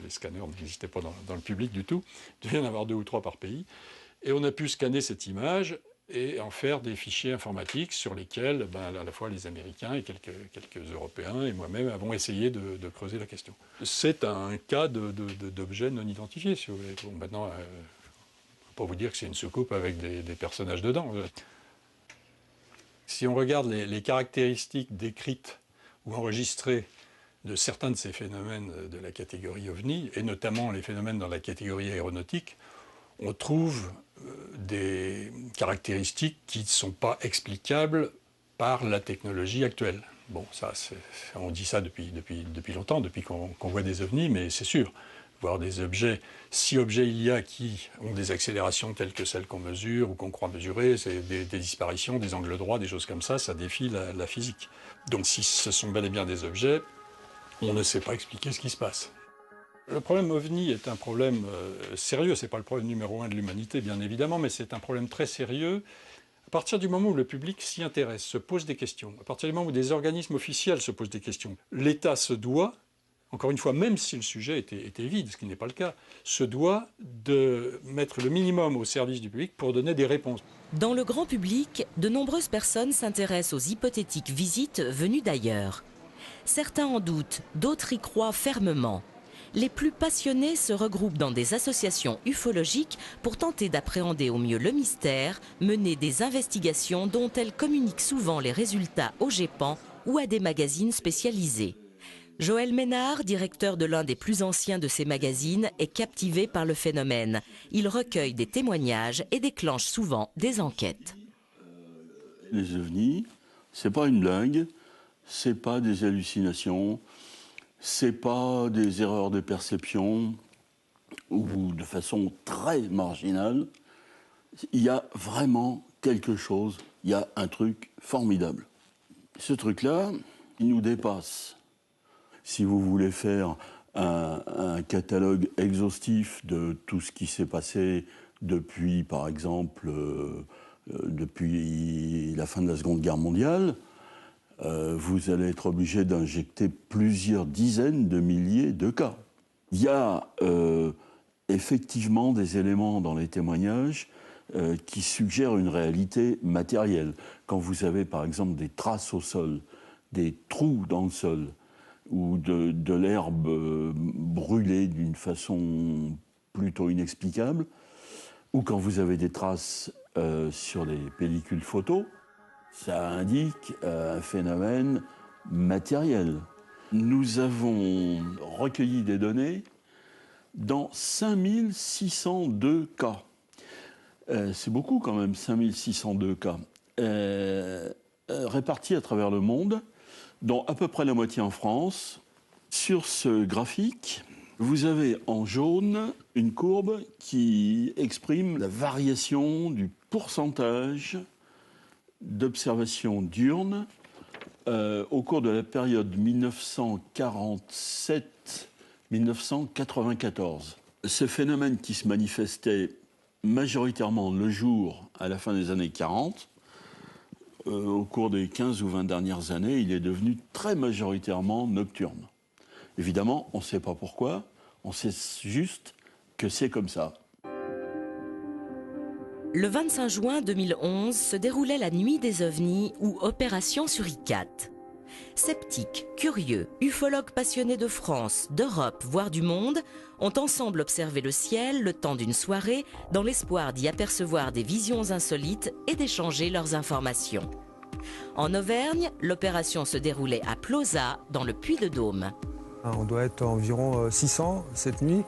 Les scanners n'existaient pas dans le public du tout. Il devait y en avoir 2 ou 3 par pays. Et on a pu scanner cette image et en faire des fichiers informatiques sur lesquels à la fois les Américains et quelques Européens et moi-même avons essayé de creuser la question. C'est un cas d'objet non identifié, si vous voulez. Bon, maintenant, je ne peux pas vous dire que c'est une soucoupe avec des personnages dedans. Si on regarde les caractéristiques décrites ou enregistrées de certains de ces phénomènes de la catégorie OVNI, et notamment les phénomènes dans la catégorie aéronautique, on trouve des caractéristiques qui ne sont pas explicables par la technologie actuelle. Bon, ça, on dit ça depuis longtemps, depuis qu'on voit des ovnis, mais c'est sûr, voir des objets, si objets il y a qui ont des accélérations telles que celles qu'on mesure ou qu'on croit mesurer, c'est des disparitions, des angles droits, des choses comme ça défie la physique. Donc si ce sont bel et bien des objets, on ne sait pas expliquer ce qui se passe. Le problème OVNI est un problème sérieux, ce n'est pas le problème numéro 1 de l'humanité bien évidemment, mais c'est un problème très sérieux. À partir du moment où le public s'y intéresse, se pose des questions, à partir du moment où des organismes officiels se posent des questions, l'État se doit, encore une fois, même si le sujet était vide, ce qui n'est pas le cas, se doit de mettre le minimum au service du public pour donner des réponses.
Dans le grand public, de nombreuses personnes s'intéressent aux hypothétiques visites venues d'ailleurs. Certains en doutent, d'autres y croient fermement. Les plus passionnés se regroupent dans des associations ufologiques pour tenter d'appréhender au mieux le mystère, mener des investigations dont elles communiquent souvent les résultats au GEPAN ou à des magazines spécialisés. Joël Ménard, directeur de l'un des plus anciens de ces magazines, est captivé par le phénomène. Il recueille des témoignages et déclenche souvent des enquêtes.
Les ovnis, c'est pas une blague, c'est pas des hallucinations, c'est pas des erreurs de perception ou de façon très marginale. Il y a vraiment quelque chose, il y a un truc formidable. Ce truc-là, il nous dépasse. Si vous voulez faire un catalogue exhaustif de tout ce qui s'est passé depuis, par exemple, depuis la fin de la Seconde Guerre mondiale, vous allez être obligé d'injecter plusieurs dizaines de milliers de cas. Il y a effectivement des éléments dans les témoignages qui suggèrent une réalité matérielle. Quand vous avez par exemple des traces au sol, des trous dans le sol, ou de l'herbe brûlée d'une façon plutôt inexplicable, ou quand vous avez des traces sur les pellicules photos, ça indique un phénomène matériel. Nous avons recueilli des données dans 5602 cas. C'est beaucoup quand même, 5602 cas. Répartis à travers le monde, dont à peu près la moitié en France. Sur ce graphique, vous avez en jaune une courbe qui exprime la variation du pourcentage d'observations diurnes au cours de la période 1947-1994. Ce phénomène qui se manifestait majoritairement le jour à la fin des années 40, au cours des 15 ou 20 dernières années, il est devenu très majoritairement nocturne. Évidemment, on ne sait pas pourquoi, on sait juste que c'est comme ça.
Le 25 juin 2011 se déroulait la Nuit des OVNIs ou Opération Suricat. Sceptiques, curieux, ufologues passionnés de France, d'Europe, voire du monde, ont ensemble observé le ciel le temps d'une soirée dans l'espoir d'y apercevoir des visions insolites et d'échanger leurs informations. En Auvergne, l'opération se déroulait à Plauzat, dans le Puy-de-Dôme.
On doit être environ 600 cette nuit.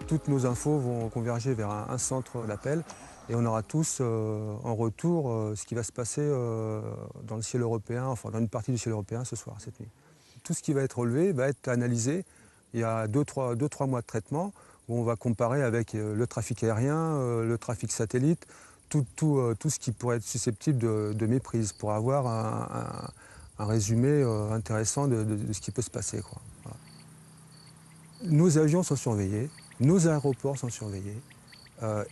Toutes nos infos vont converger vers un centre d'appel et on aura tous en retour ce qui va se passer dans le ciel européen, enfin dans une partie du ciel européen ce soir, cette nuit. Tout ce qui va être relevé va être analysé. Il y a 2-3 mois de traitement où on va comparer avec le trafic aérien, le trafic satellite, tout ce qui pourrait être susceptible de méprise pour avoir un résumé intéressant de ce qui peut se passer, quoi. Voilà. Nos avions sont surveillés, nos aéroports sont surveillés.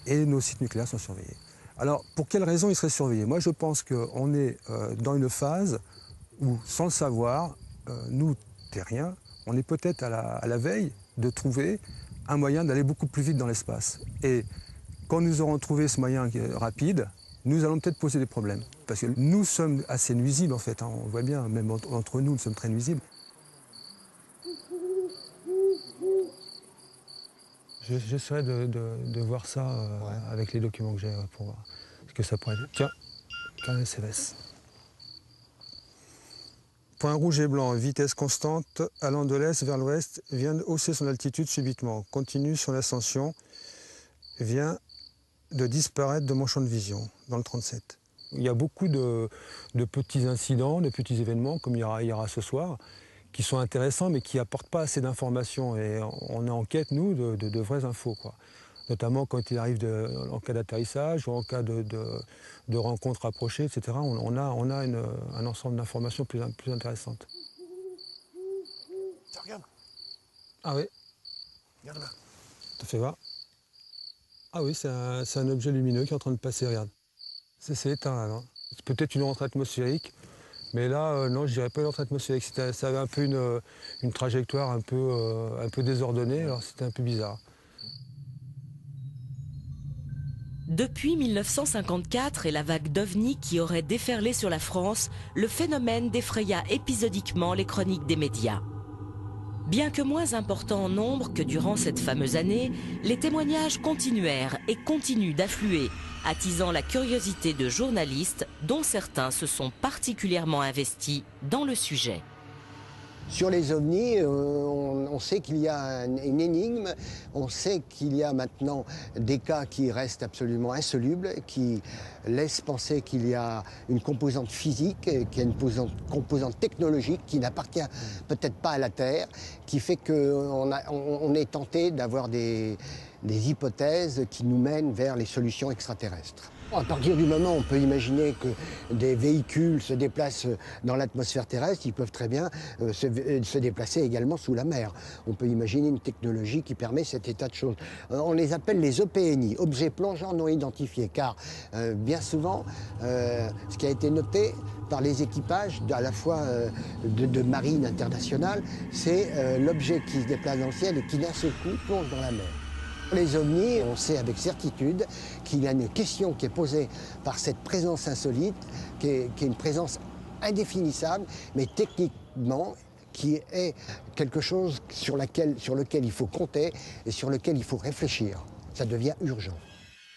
et nos sites nucléaires sont surveillés. Alors, pour quelles raisons ils seraient surveillés? Moi, je pense qu'on est dans une phase où, sans le savoir, nous, terriens, on est peut-être à la veille de trouver un moyen d'aller beaucoup plus vite dans l'espace. Et quand nous aurons trouvé ce moyen rapide, nous allons peut-être poser des problèmes. Parce que nous sommes assez nuisibles, en fait. On voit bien, même entre nous, nous sommes très nuisibles. J'essaierai de voir ça avec les documents que j'ai pour voir ce que ça pourrait être. Tiens, carnet CVS. Point rouge et blanc, vitesse constante, allant de l'est vers l'ouest, vient hausser son altitude subitement. Continue son ascension, vient de disparaître de mon champ de vision, dans le 37. Il y a beaucoup de petits incidents, de petits événements, comme il y aura ce soir, qui sont intéressants, mais qui n'apportent pas assez d'informations. Et on est en quête, nous, de vraies infos, quoi. Notamment quand il arrive en cas d'atterrissage ou en cas de rencontres rapprochées, etc. On a un ensemble d'informations plus intéressantes.
Ça regarde.
Ah oui.
Regarde là.
Ça fait voir. Ah oui, c'est un objet lumineux qui est en train de passer, regarde. C'est éteint là, non? C'est peut-être une rentrée atmosphérique, mais là, non, je dirais pas une rentrée atmosphérique. Ça avait un peu une trajectoire un peu désordonnée, alors c'était un peu bizarre.
Depuis 1954 et la vague d'OVNI qui aurait déferlé sur la France, le phénomène défraya épisodiquement les chroniques des médias. Bien que moins importants en nombre que durant cette fameuse année, les témoignages continuèrent et continuent d'affluer, attisant la curiosité de journalistes dont certains se sont particulièrement investis dans le sujet.
Sur les ovnis, on sait qu'il y a une énigme, on sait qu'il y a maintenant des cas qui restent absolument insolubles, qui laissent penser qu'il y a une composante physique, qu'il y a une composante technologique qui n'appartient peut-être pas à la Terre, qui fait qu'on est tenté d'avoir des hypothèses qui nous mènent vers les solutions extraterrestres. À partir du moment où on peut imaginer que des véhicules se déplacent dans l'atmosphère terrestre, ils peuvent très bien se déplacer également sous la mer. On peut imaginer une technologie qui permet cet état de choses. On les appelle les OPNI, objets plongeants non identifiés, car bien souvent, ce qui a été noté par les équipages à la fois de marine internationale, c'est l'objet qui se déplace dans le ciel et qui d'un seul coup plonge dans la mer. Les ovnis, on sait avec certitude qu'il y a une question qui est posée par cette présence insolite, qui est une présence indéfinissable, mais techniquement qui est quelque chose sur lequel il faut compter et sur lequel il faut réfléchir. Ça devient urgent.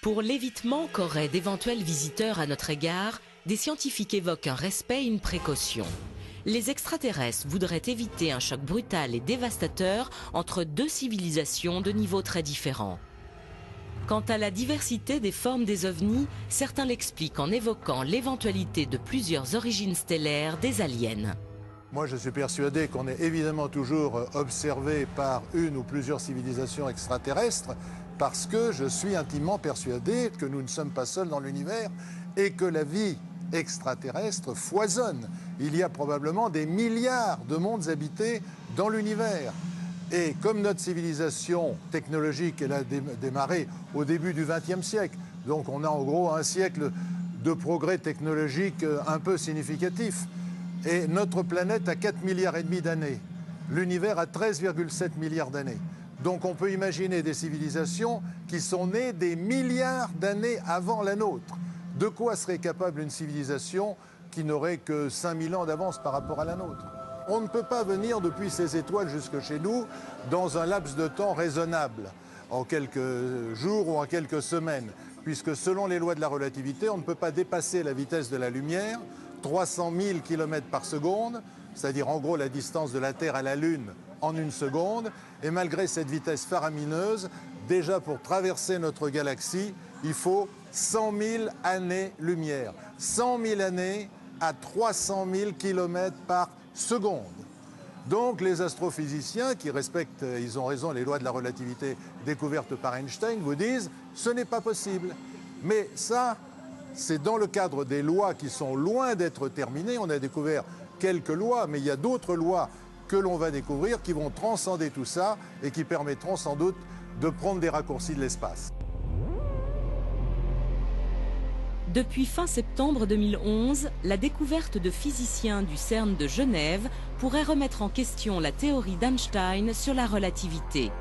Pour l'évitement qu'auraient d'éventuels visiteurs à notre égard, des scientifiques évoquent un respect et une précaution. Les extraterrestres voudraient éviter un choc brutal et dévastateur entre deux civilisations de niveaux très différents. Quant à la diversité des formes des ovnis, certains l'expliquent en évoquant l'éventualité de plusieurs origines stellaires des aliens.
Moi, je suis persuadé qu'on est évidemment toujours observé par une ou plusieurs civilisations extraterrestres parce que je suis intimement persuadé que nous ne sommes pas seuls dans l'univers et que la vie extraterrestre foisonne. Il y a probablement des milliards de mondes habités dans l'univers. Et comme notre civilisation technologique, elle a démarré au début du XXe siècle, donc on a en gros un siècle de progrès technologique un peu significatif. Et notre planète a 4,5 milliards d'années. L'univers a 13,7 milliards d'années. Donc on peut imaginer des civilisations qui sont nées des milliards d'années avant la nôtre. De quoi serait capable une civilisation qui n'aurait que 5000 ans d'avance par rapport à la nôtre? On ne peut pas venir depuis ces étoiles jusque chez nous dans un laps de temps raisonnable, en quelques jours ou en quelques semaines, puisque selon les lois de la relativité, on ne peut pas dépasser la vitesse de la lumière, 300 000 km par seconde, c'est-à-dire en gros la distance de la Terre à la Lune en une seconde, et malgré cette vitesse faramineuse, déjà pour traverser notre galaxie, il faut 100 000 années-lumière. 100 000 années à 300 000 km par seconde. Donc les astrophysiciens qui respectent, ils ont raison, les lois de la relativité découvertes par Einstein, vous disent ce n'est pas possible. Mais ça, c'est dans le cadre des lois qui sont loin d'être terminées. On a découvert quelques lois, mais il y a d'autres lois que l'on va découvrir qui vont transcender tout ça et qui permettront sans doute de prendre des raccourcis de l'espace.
Depuis fin septembre 2011, la découverte de physiciens du CERN de Genève pourrait remettre en question la théorie d'Einstein sur la relativité.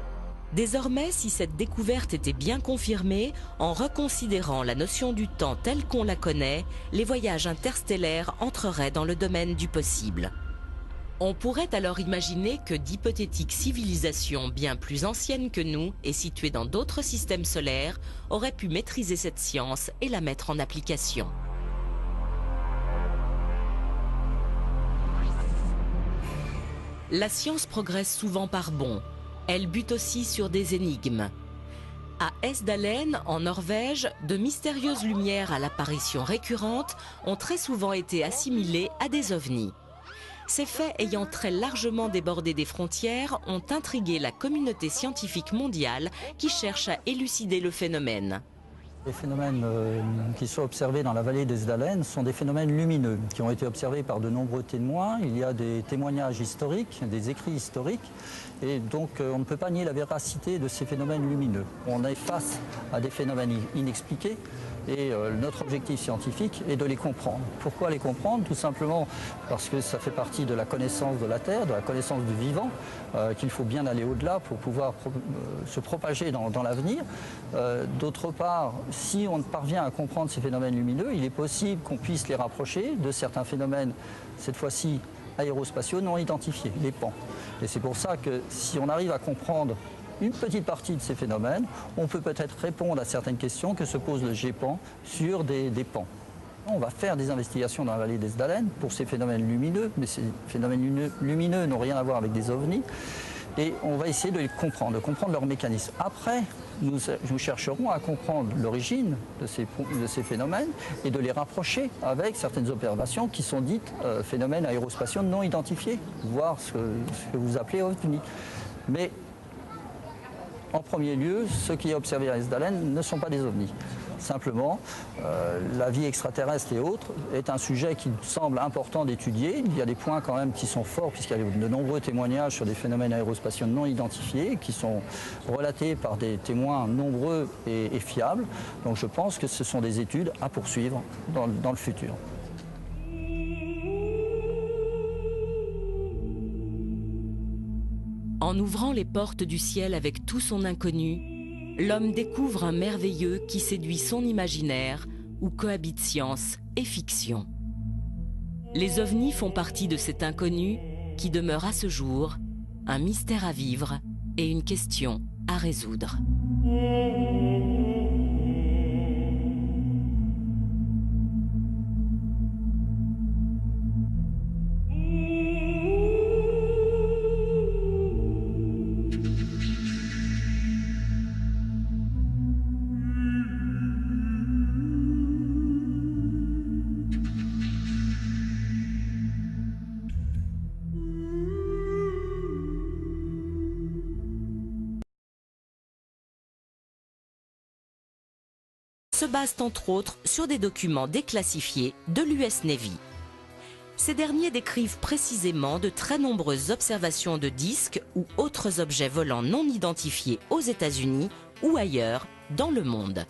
Désormais, si cette découverte était bien confirmée, en reconsidérant la notion du temps telle qu'on la connaît, les voyages interstellaires entreraient dans le domaine du possible. On pourrait alors imaginer que d'hypothétiques civilisations bien plus anciennes que nous et situées dans d'autres systèmes solaires auraient pu maîtriser cette science et la mettre en application. La science progresse souvent par bonds. Elle bute aussi sur des énigmes. À Esdalen, en Norvège, de mystérieuses lumières à l'apparition récurrente ont très souvent été assimilées à des ovnis. Ces faits ayant très largement débordé des frontières ont intrigué la communauté scientifique mondiale qui cherche à élucider le phénomène.
Les phénomènes qui sont observés dans la vallée d'Esdalen sont des phénomènes lumineux qui ont été observés par de nombreux témoins. Il y a des témoignages historiques, des écrits historiques, et donc on ne peut pas nier la véracité de ces phénomènes lumineux. On est face à des phénomènes inexpliqués et notre objectif scientifique est de les comprendre. Pourquoi les comprendre? Tout simplement parce que ça fait partie de la connaissance de la Terre, de la connaissance du vivant, qu'il faut bien aller au-delà pour pouvoir se propager dans l'avenir. D'autre part, si on parvient à comprendre ces phénomènes lumineux, il est possible qu'on puisse les rapprocher de certains phénomènes, cette fois-ci aérospatiaux non identifiés, les PAN. Et c'est pour ça que si on arrive à comprendre une petite partie de ces phénomènes, on peut peut-être répondre à certaines questions que se pose le GEPAN sur des PAN. On va faire des investigations dans la vallée d'Esdalen pour ces phénomènes lumineux, mais ces phénomènes lumineux n'ont rien à voir avec des ovnis. Et on va essayer de comprendre leur mécanisme. Après, nous chercherons à comprendre l'origine de ces phénomènes et de les rapprocher avec certaines observations qui sont dites phénomènes aérospatiaux non identifiés, voire ce que vous appelez ovnis. Mais en premier lieu, ce qui est observé à Esdalen ne sont pas des ovnis. Simplement, la vie extraterrestre et autres est un sujet qui semble important d'étudier. Il y a des points quand même qui sont forts puisqu'il y a de nombreux témoignages sur des phénomènes aérospatiaux non identifiés qui sont relatés par des témoins nombreux et fiables. Donc je pense que ce sont des études à poursuivre dans le futur.
En ouvrant les portes du ciel avec tout son inconnu, l'homme découvre un merveilleux qui séduit son imaginaire, où cohabitent science et fiction. Les ovnis font partie de cet inconnu qui demeure à ce jour un mystère à vivre et une question à résoudre. Se basent entre autres sur des documents déclassifiés de l'US Navy. Ces derniers décrivent précisément de très nombreuses observations de disques ou autres objets volants non identifiés aux États-Unis ou ailleurs dans le monde.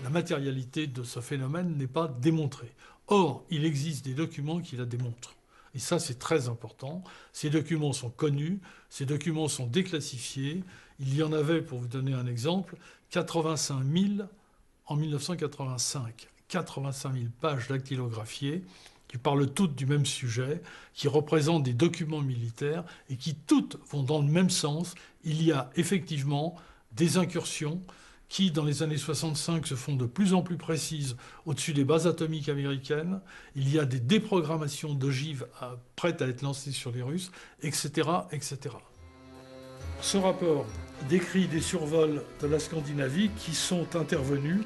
La matérialité de ce phénomène n'est pas démontrée. Or, il existe des documents qui la démontrent. Et ça, c'est très important. Ces documents sont connus, ces documents sont déclassifiés. Il y en avait, pour vous donner un exemple, 85 000 en 1985. 85 000 pages dactylographiées qui parlent toutes du même sujet, qui représentent des documents militaires et qui toutes vont dans le même sens. Il y a effectivement des incursions qui, dans les années 65, se font de plus en plus précises au-dessus des bases atomiques américaines. Il y a des déprogrammations d'ogives prêtes à être lancées sur les Russes, etc., etc. Ce rapport décrit des survols de la Scandinavie qui sont intervenus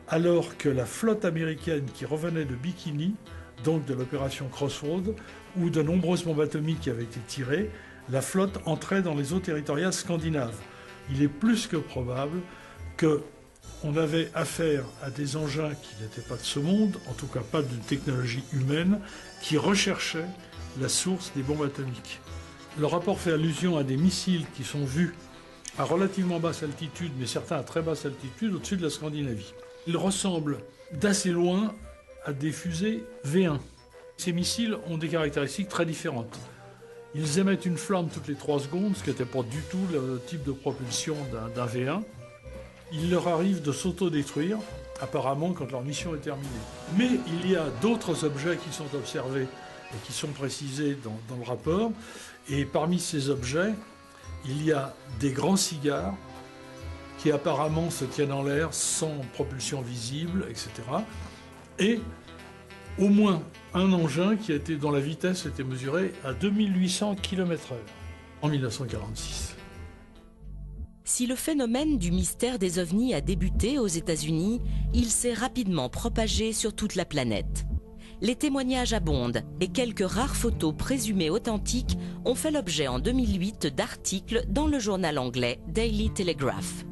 alors que la flotte américaine qui revenait de Bikini, donc de l'opération Crossroads, où de nombreuses bombes atomiques qui avaient été tirées, la flotte entrait dans les eaux territoriales scandinaves. Il est plus que probable qu'on avait affaire à des engins qui n'étaient pas de ce monde, en tout cas pas de technologie humaine, qui recherchaient la source des bombes atomiques. Le rapport fait allusion à des missiles qui sont vus à relativement basse altitude, mais certains à très basse altitude, au-dessus de la Scandinavie. Ils ressemblent d'assez loin à des fusées V1. Ces missiles ont des caractéristiques très différentes. Ils émettent une flamme toutes les 3 secondes, ce qui n'était pas du tout le type de propulsion d'un V1. Il leur arrive de s'autodétruire, apparemment quand leur mission est terminée. Mais il y a d'autres objets qui sont observés et qui sont précisés dans le rapport. Et parmi ces objets, il y a des grands cigares qui apparemment se tiennent en l'air sans propulsion visible, etc. Et au moins un engin dont la vitesse était mesurée à 2800 km/h en 1946.
Si le phénomène du mystère des ovnis a débuté aux États-Unis, il s'est rapidement propagé sur toute la planète. Les témoignages abondent et quelques rares photos présumées authentiques ont fait l'objet en 2008 d'articles dans le journal anglais Daily Telegraph.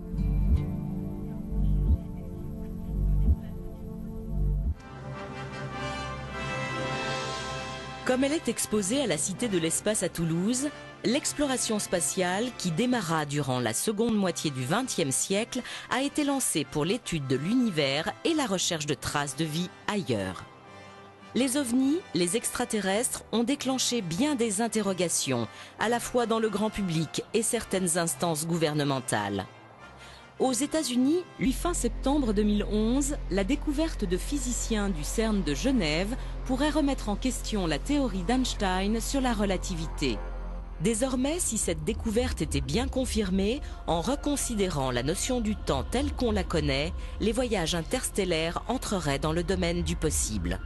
Comme elle est exposée à la Cité de l'Espace à Toulouse, l'exploration spatiale, qui démarra durant la seconde moitié du XXe siècle, a été lancée pour l'étude de l'univers et la recherche de traces de vie ailleurs. Les ovnis, les extraterrestres, ont déclenché bien des interrogations, à la fois dans le grand public et certaines instances gouvernementales. Aux États-Unis, fin septembre 2011, la découverte de physiciens du CERN de Genève pourrait remettre en question la théorie d'Einstein sur la relativité. Désormais, si cette découverte était bien confirmée, en reconsidérant la notion du temps telle qu'on la connaît, les voyages interstellaires entreraient dans le domaine du possible.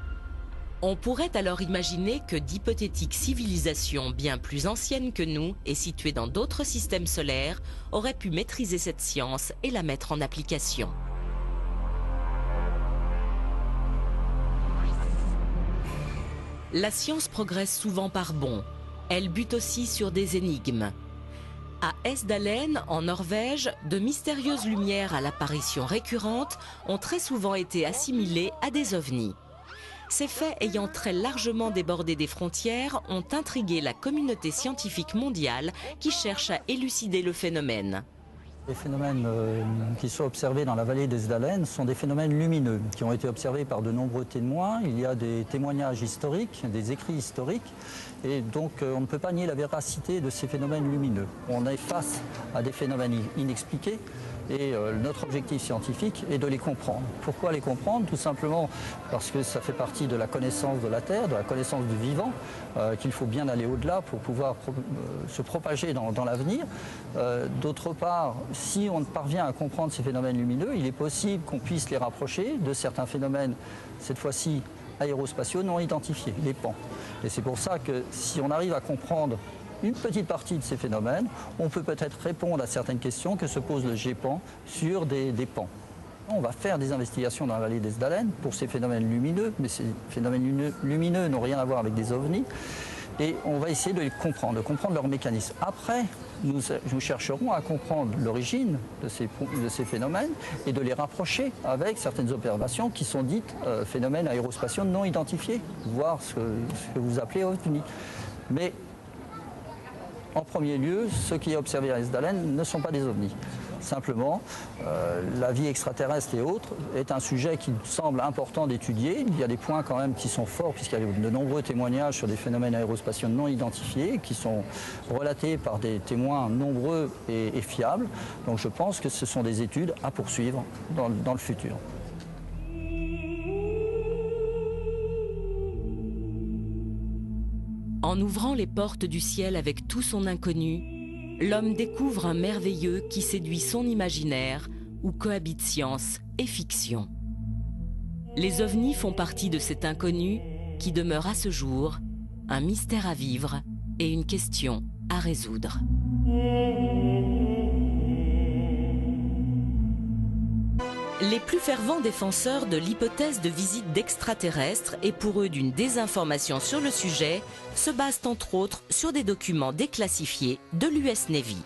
On pourrait alors imaginer que d'hypothétiques civilisations bien plus anciennes que nous et situées dans d'autres systèmes solaires auraient pu maîtriser cette science et la mettre en application. La science progresse souvent par bonds. Elle bute aussi sur des énigmes. À Esdalen, en Norvège, de mystérieuses lumières à l'apparition récurrente ont très souvent été assimilées à des ovnis. Ces faits ayant très largement débordé des frontières ont intrigué la communauté scientifique mondiale qui cherche à élucider le phénomène.
Les phénomènes qui sont observés dans la vallée d'Esdalen sont des phénomènes lumineux qui ont été observés par de nombreux témoins. Il y a des témoignages historiques, des écrits historiques, et donc on ne peut pas nier la véracité de ces phénomènes lumineux. On est face à des phénomènes inexpliqués et notre objectif scientifique est de les comprendre. Pourquoi les comprendre? Tout simplement parce que ça fait partie de la connaissance de la Terre, de la connaissance du vivant, qu'il faut bien aller au-delà pour pouvoir se propager dans l'avenir. D'autre part, si on parvient à comprendre ces phénomènes lumineux, il est possible qu'on puisse les rapprocher de certains phénomènes, cette fois-ci aérospatiaux non identifiés, les PAN. Et c'est pour ça que si on arrive à comprendre une petite partie de ces phénomènes, on peut peut-être répondre à certaines questions que se pose le GEPAN sur des PAN. On va faire des investigations dans la vallée d'Esdalen pour ces phénomènes lumineux, mais ces phénomènes lumineux n'ont rien à voir avec des ovnis. Et on va essayer de les comprendre, de comprendre leur mécanisme. Après, nous chercherons à comprendre l'origine de ces phénomènes et de les rapprocher avec certaines observations qui sont dites phénomènes aérospatiaux non identifiés, voire ce que vous appelez ovnis. Mais en premier lieu, ce qui est observé à Esdalen ne sont pas des ovnis. Simplement, la vie extraterrestre et autres est un sujet qui semble important d'étudier. Il y a des points quand même qui sont forts puisqu'il y a de nombreux témoignages sur des phénomènes aérospatiaux non identifiés qui sont relatés par des témoins nombreux et fiables. Donc je pense que ce sont des études à poursuivre dans le futur.
En ouvrant les portes du ciel avec tout son inconnu, l'homme découvre un merveilleux qui séduit son imaginaire, où cohabitent science et fiction. Les ovnis font partie de cet inconnu qui demeure à ce jour un mystère à vivre et une question à résoudre. Les plus fervents défenseurs de l'hypothèse de visite d'extraterrestres et pour eux d'une désinformation sur le sujet se basent entre autres sur des documents déclassifiés de l'US Navy.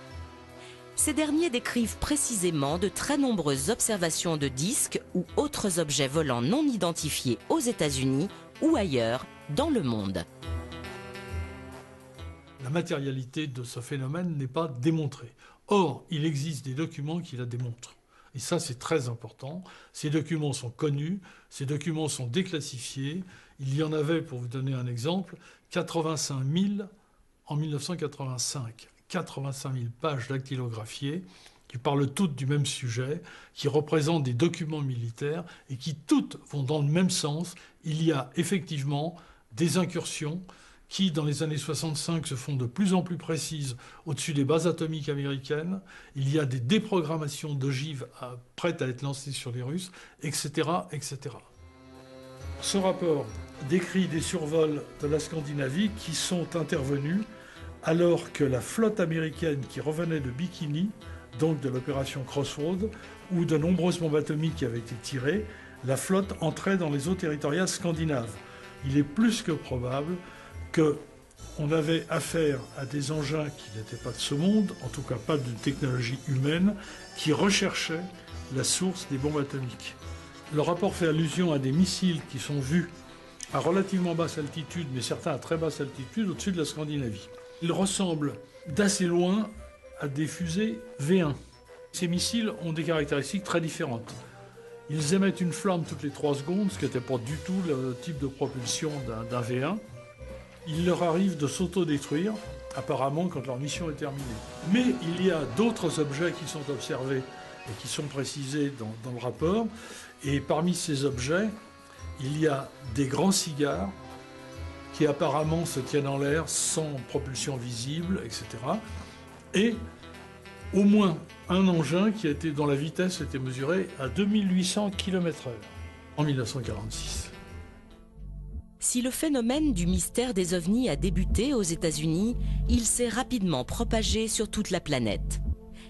Ces derniers décrivent précisément de très nombreuses observations de disques ou autres objets volants non identifiés aux États-Unis ou ailleurs dans le monde.
La matérialité de ce phénomène n'est pas démontrée. Or, il existe des documents qui la démontrent. Et ça, c'est très important. Ces documents sont connus, ces documents sont déclassifiés. Il y en avait, pour vous donner un exemple, 85 000 en 1985. 85 000 pages dactylographiées qui parlent toutes du même sujet, qui représentent des documents militaires et qui toutes vont dans le même sens. Il y a effectivement des incursions qui, dans les années 65, se font de plus en plus précises au-dessus des bases atomiques américaines. Il y a des déprogrammations d'ogives prêtes à être lancées sur les Russes, etc., etc. Ce rapport décrit des survols de la Scandinavie qui sont intervenus alors que la flotte américaine qui revenait de Bikini, donc de l'opération Crossroads, où de nombreuses bombes atomiques avaient été tirées, la flotte entrait dans les eaux territoriales scandinaves. Il est plus que probable qu'on avait affaire à des engins qui n'étaient pas de ce monde, en tout cas pas de technologie humaine, qui recherchaient la source des bombes atomiques. Le rapport fait allusion à des missiles qui sont vus à relativement basse altitude, mais certains à très basse altitude, au-dessus de la Scandinavie. Ils ressemblent d'assez loin à des fusées V1. Ces missiles ont des caractéristiques très différentes. Ils émettent une flamme toutes les 3 secondes, ce qui n'était pas du tout le type de propulsion d'un V1. Il leur arrive de s'autodétruire, apparemment, quand leur mission est terminée. Mais il y a d'autres objets qui sont observés et qui sont précisés dans le rapport. Et parmi ces objets, il y a des grands cigares qui apparemment se tiennent en l'air sans propulsion visible, etc. Et au moins un engin dont la vitesse était mesurée à 2800 km/h en 1946.
Si le phénomène du mystère des ovnis a débuté aux États-Unis, il s'est rapidement propagé sur toute la planète.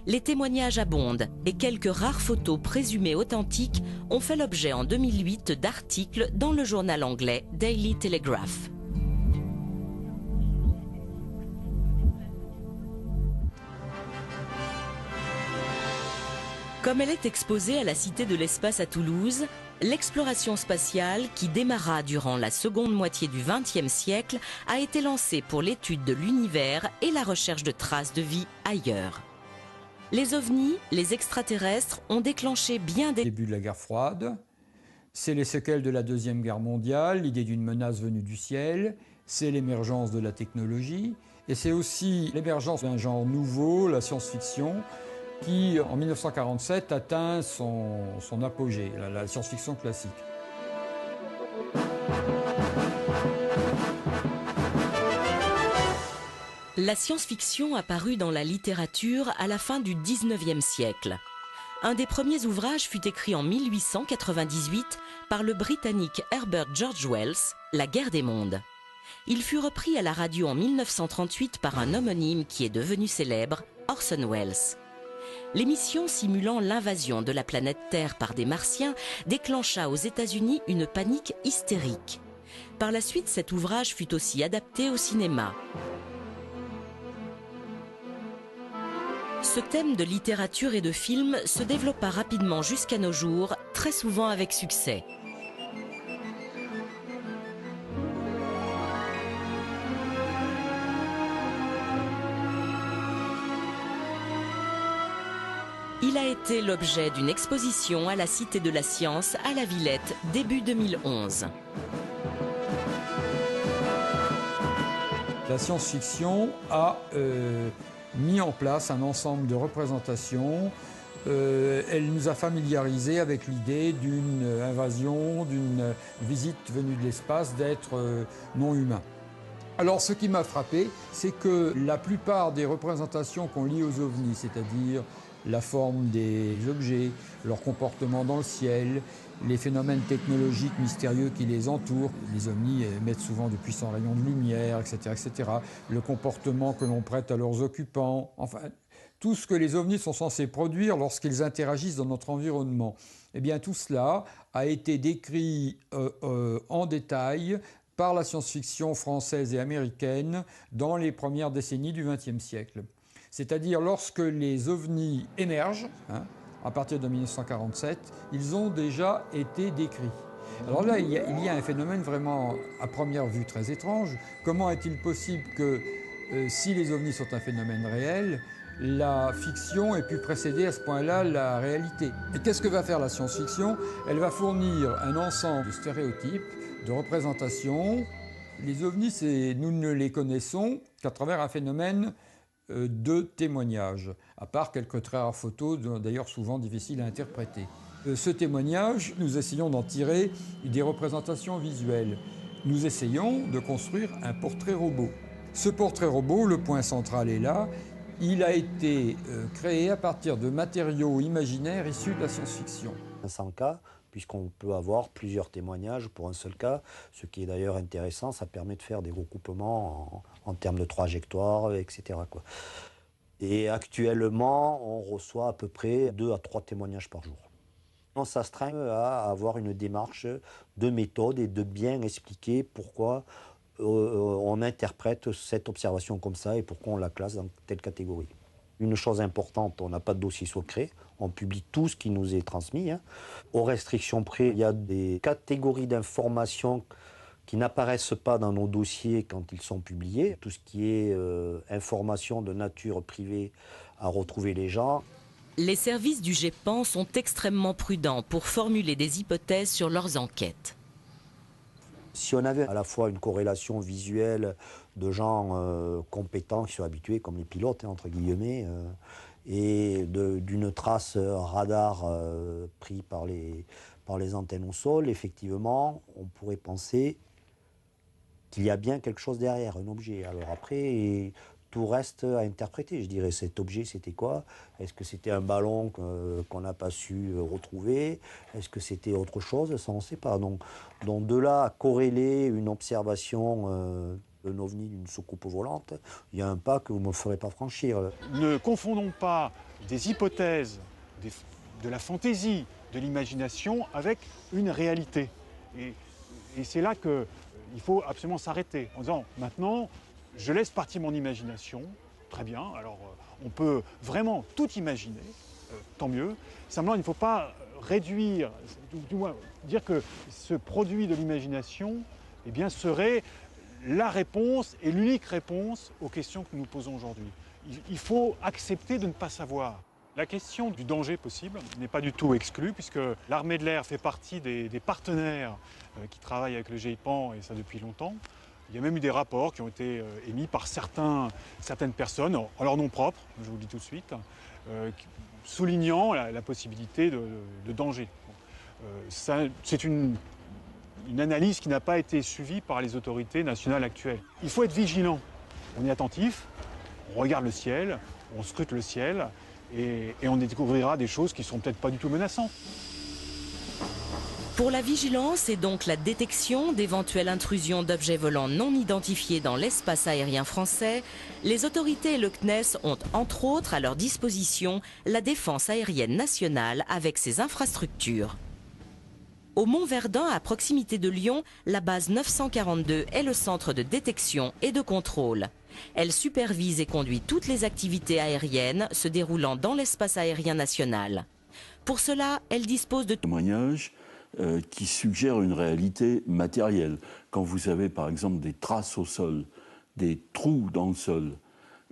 Les témoignages abondent et quelques rares photos présumées authentiques ont fait l'objet en 2008 d'articles dans le journal anglais Daily Telegraph. Comme elle est exposée à la Cité de l'Espace à Toulouse, l'exploration spatiale, qui démarra durant la seconde moitié du XXe siècle, a été lancée pour l'étude de l'univers et la recherche de traces de vie ailleurs. Les ovnis, les extraterrestres, ont déclenché bien des...
Début de la guerre froide, c'est les séquelles de la Deuxième Guerre mondiale, l'idée d'une menace venue du ciel, c'est l'émergence de la technologie, et c'est aussi l'émergence d'un genre nouveau, la science-fiction, qui, en 1947, atteint son apogée, la science-fiction classique.
La science-fiction apparut dans la littérature à la fin du XIXe siècle. Un des premiers ouvrages fut écrit en 1898 par le Britannique Herbert George Wells, La guerre des mondes. Il fut repris à la radio en 1938 par un homonyme qui est devenu célèbre, Orson Welles. L'émission simulant l'invasion de la planète Terre par des Martiens déclencha aux États-Unis une panique hystérique. Par la suite, cet ouvrage fut aussi adapté au cinéma. Ce thème de littérature et de film se développa rapidement jusqu'à nos jours, très souvent avec succès. Il a été l'objet d'une exposition à la Cité de la Science à la Villette début 2011.
La science-fiction a mis en place un ensemble de représentations. Elle nous a familiarisés avec l'idée d'une invasion, d'une visite venue de l'espace d'êtres non humains. Alors ce qui m'a frappé, c'est que la plupart des représentations qu'on lit aux ovnis, c'est-à-dire la forme des objets, leur comportement dans le ciel, les phénomènes technologiques mystérieux qui les entourent. Les ovnis émettent souvent de puissants rayons de lumière, etc., etc. Le comportement que l'on prête à leurs occupants, enfin, tout ce que les ovnis sont censés produire lorsqu'ils interagissent dans notre environnement. Eh bien, tout cela a été décrit en détail par la science-fiction française et américaine dans les premières décennies du XXe siècle. C'est-à-dire lorsque les ovnis émergent, à partir de 1947, ils ont déjà été décrits. Alors là, il y a un phénomène vraiment, à première vue, très étrange. Comment est-il possible que, si les ovnis sont un phénomène réel, la fiction ait pu précéder à ce point-là la réalité. Et qu'est-ce que va faire la science-fiction? Elle va fournir un ensemble de stéréotypes, de représentations. Les ovnis, nous ne les connaissons qu'à travers un phénomène de témoignage, à part quelques très rares photos, d'ailleurs souvent difficiles à interpréter. Ce témoignage, nous essayons d'en tirer des représentations visuelles. Nous essayons de construire un portrait robot. Ce portrait robot, le point central est là, il a été créé à partir de matériaux imaginaires issus de la science-fiction.
500 cas, puisqu'on peut avoir plusieurs témoignages pour un seul cas, ce qui est d'ailleurs intéressant, ça permet de faire des recoupements en termes de trajectoire, etc., quoi. Et actuellement, on reçoit à peu près 2 à 3 témoignages par jour. On s'astreint à avoir une démarche de méthode et de bien expliquer pourquoi on interprète cette observation comme ça et pourquoi on la classe dans telle catégorie. Une chose importante, on n'a pas de dossier secret, on publie tout ce qui nous est transmis. Aux restrictions près, il y a des catégories d'informations qui n'apparaissent pas dans nos dossiers quand ils sont publiés. Tout ce qui est information de nature privée à retrouver les gens.
Les services du GEPAN sont extrêmement prudents pour formuler des hypothèses sur leurs enquêtes.
Si on avait à la fois une corrélation visuelle de gens compétents qui sont habitués, comme les pilotes, entre guillemets, et d'une trace radar pris par les antennes au sol, effectivement, on pourrait penser qu'il y a bien quelque chose derrière, un objet. Alors après, tout reste à interpréter. Je dirais, cet objet, c'était quoi? Est-ce que c'était un ballon qu'on n'a pas su retrouver? Est-ce que c'était autre chose? Ça, on ne sait pas. Donc de là à corréler une observation d'un ovni, d'une soucoupe volante, il y a un pas que vous ne me ferez pas franchir.
Ne confondons pas des hypothèses, de la fantaisie, de l'imagination avec une réalité. Et c'est là qu'il faut absolument s'arrêter en disant, maintenant, je laisse partir mon imagination, très bien, alors on peut vraiment tout imaginer, tant mieux. Simplement, il ne faut pas réduire, du moins dire que ce produit de l'imagination eh bien, serait la réponse et l'unique réponse aux questions que nous posons aujourd'hui. Il faut accepter de ne pas savoir. La question du danger possible n'est pas du tout exclue, puisque l'armée de l'air fait partie des partenaires qui travaillent avec le GEPAN, et ça depuis longtemps. Il y a même eu des rapports qui ont été émis par certaines personnes, en leur nom propre, je vous le dis tout de suite, soulignant la possibilité de danger. C'est une analyse qui n'a pas été suivie par les autorités nationales actuelles. Il faut être vigilant. On est attentif, on regarde le ciel, on scrute le ciel, et on découvrira des choses qui ne sont peut-être pas du tout menaçantes.
Pour la vigilance et donc la détection d'éventuelles intrusions d'objets volants non identifiés dans l'espace aérien français, les autorités et le CNES ont entre autres à leur disposition la défense aérienne nationale avec ses infrastructures. Au Mont-Verdun, à proximité de Lyon, la base 942 est le centre de détection et de contrôle. Elle supervise et conduit toutes les activités aériennes se déroulant dans l'espace aérien national. Pour cela, elle dispose de
témoignages qui suggèrent une réalité matérielle. Quand vous avez par exemple des traces au sol, des trous dans le sol,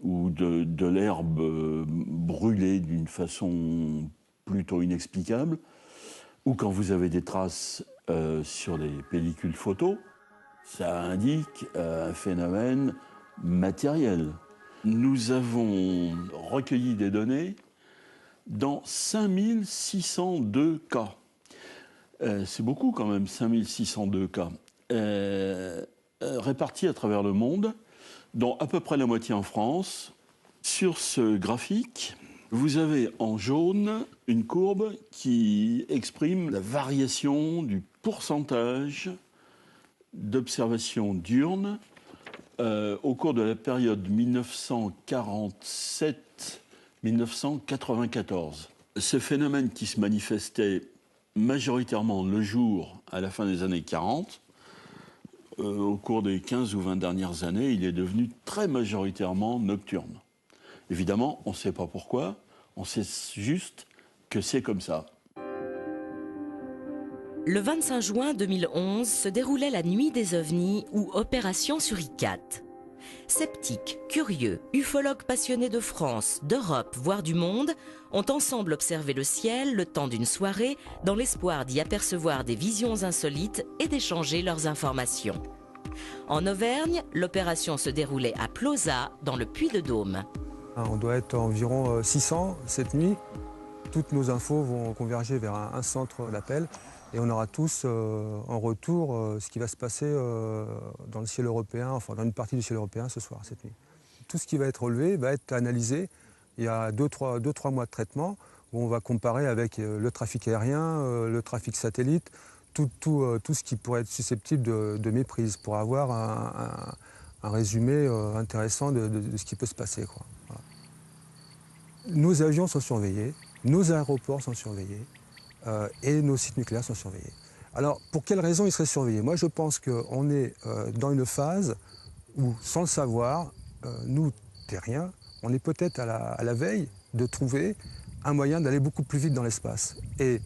ou de l'herbe brûlée d'une façon plutôt inexplicable, ou quand vous avez des traces sur les pellicules photos, ça indique un phénomène matériel. Nous avons recueilli des données dans 5602 cas. C'est beaucoup quand même, 5602 cas, répartis à travers le monde, dont à peu près la moitié en France. Sur ce graphique, vous avez en jaune une courbe qui exprime la variation du pourcentage d'observations diurnes au cours de la période 1947-1994. Ce phénomène qui se manifestait majoritairement le jour à la fin des années 40, au cours des 15 ou 20 dernières années, il est devenu très majoritairement nocturne. Évidemment, on ne sait pas pourquoi, on sait juste que c'est comme ça.
Le 25 juin 2011 se déroulait la Nuit des OVNIs ou Opération Suricate. Sceptiques, curieux, ufologues passionnés de France, d'Europe, voire du monde, ont ensemble observé le ciel le temps d'une soirée dans l'espoir d'y apercevoir des visions insolites et d'échanger leurs informations. En Auvergne, l'opération se déroulait à Plauzat, dans le Puy-de-Dôme.
On doit être environ 600 cette nuit. Toutes nos infos vont converger vers un centre d'appel et on aura tous en retour ce qui va se passer dans le ciel européen, enfin dans une partie du ciel européen ce soir, cette nuit. Tout ce qui va être relevé va être analysé. Il y a 2-3 mois de traitement où on va comparer avec le trafic aérien, le trafic satellite, tout ce qui pourrait être susceptible de méprise pour avoir un résumé intéressant de ce qui peut se passer, quoi. Voilà. Nos avions sont surveillés, nos aéroports sont surveillés et nos sites nucléaires sont surveillés. Alors, pour quelles raisons ils seraient surveillés? Moi, je pense qu'on est dans une phase où, sans le savoir, nous, terriens, on est peut-être à la veille de trouver un moyen d'aller beaucoup plus vite dans l'espace. Et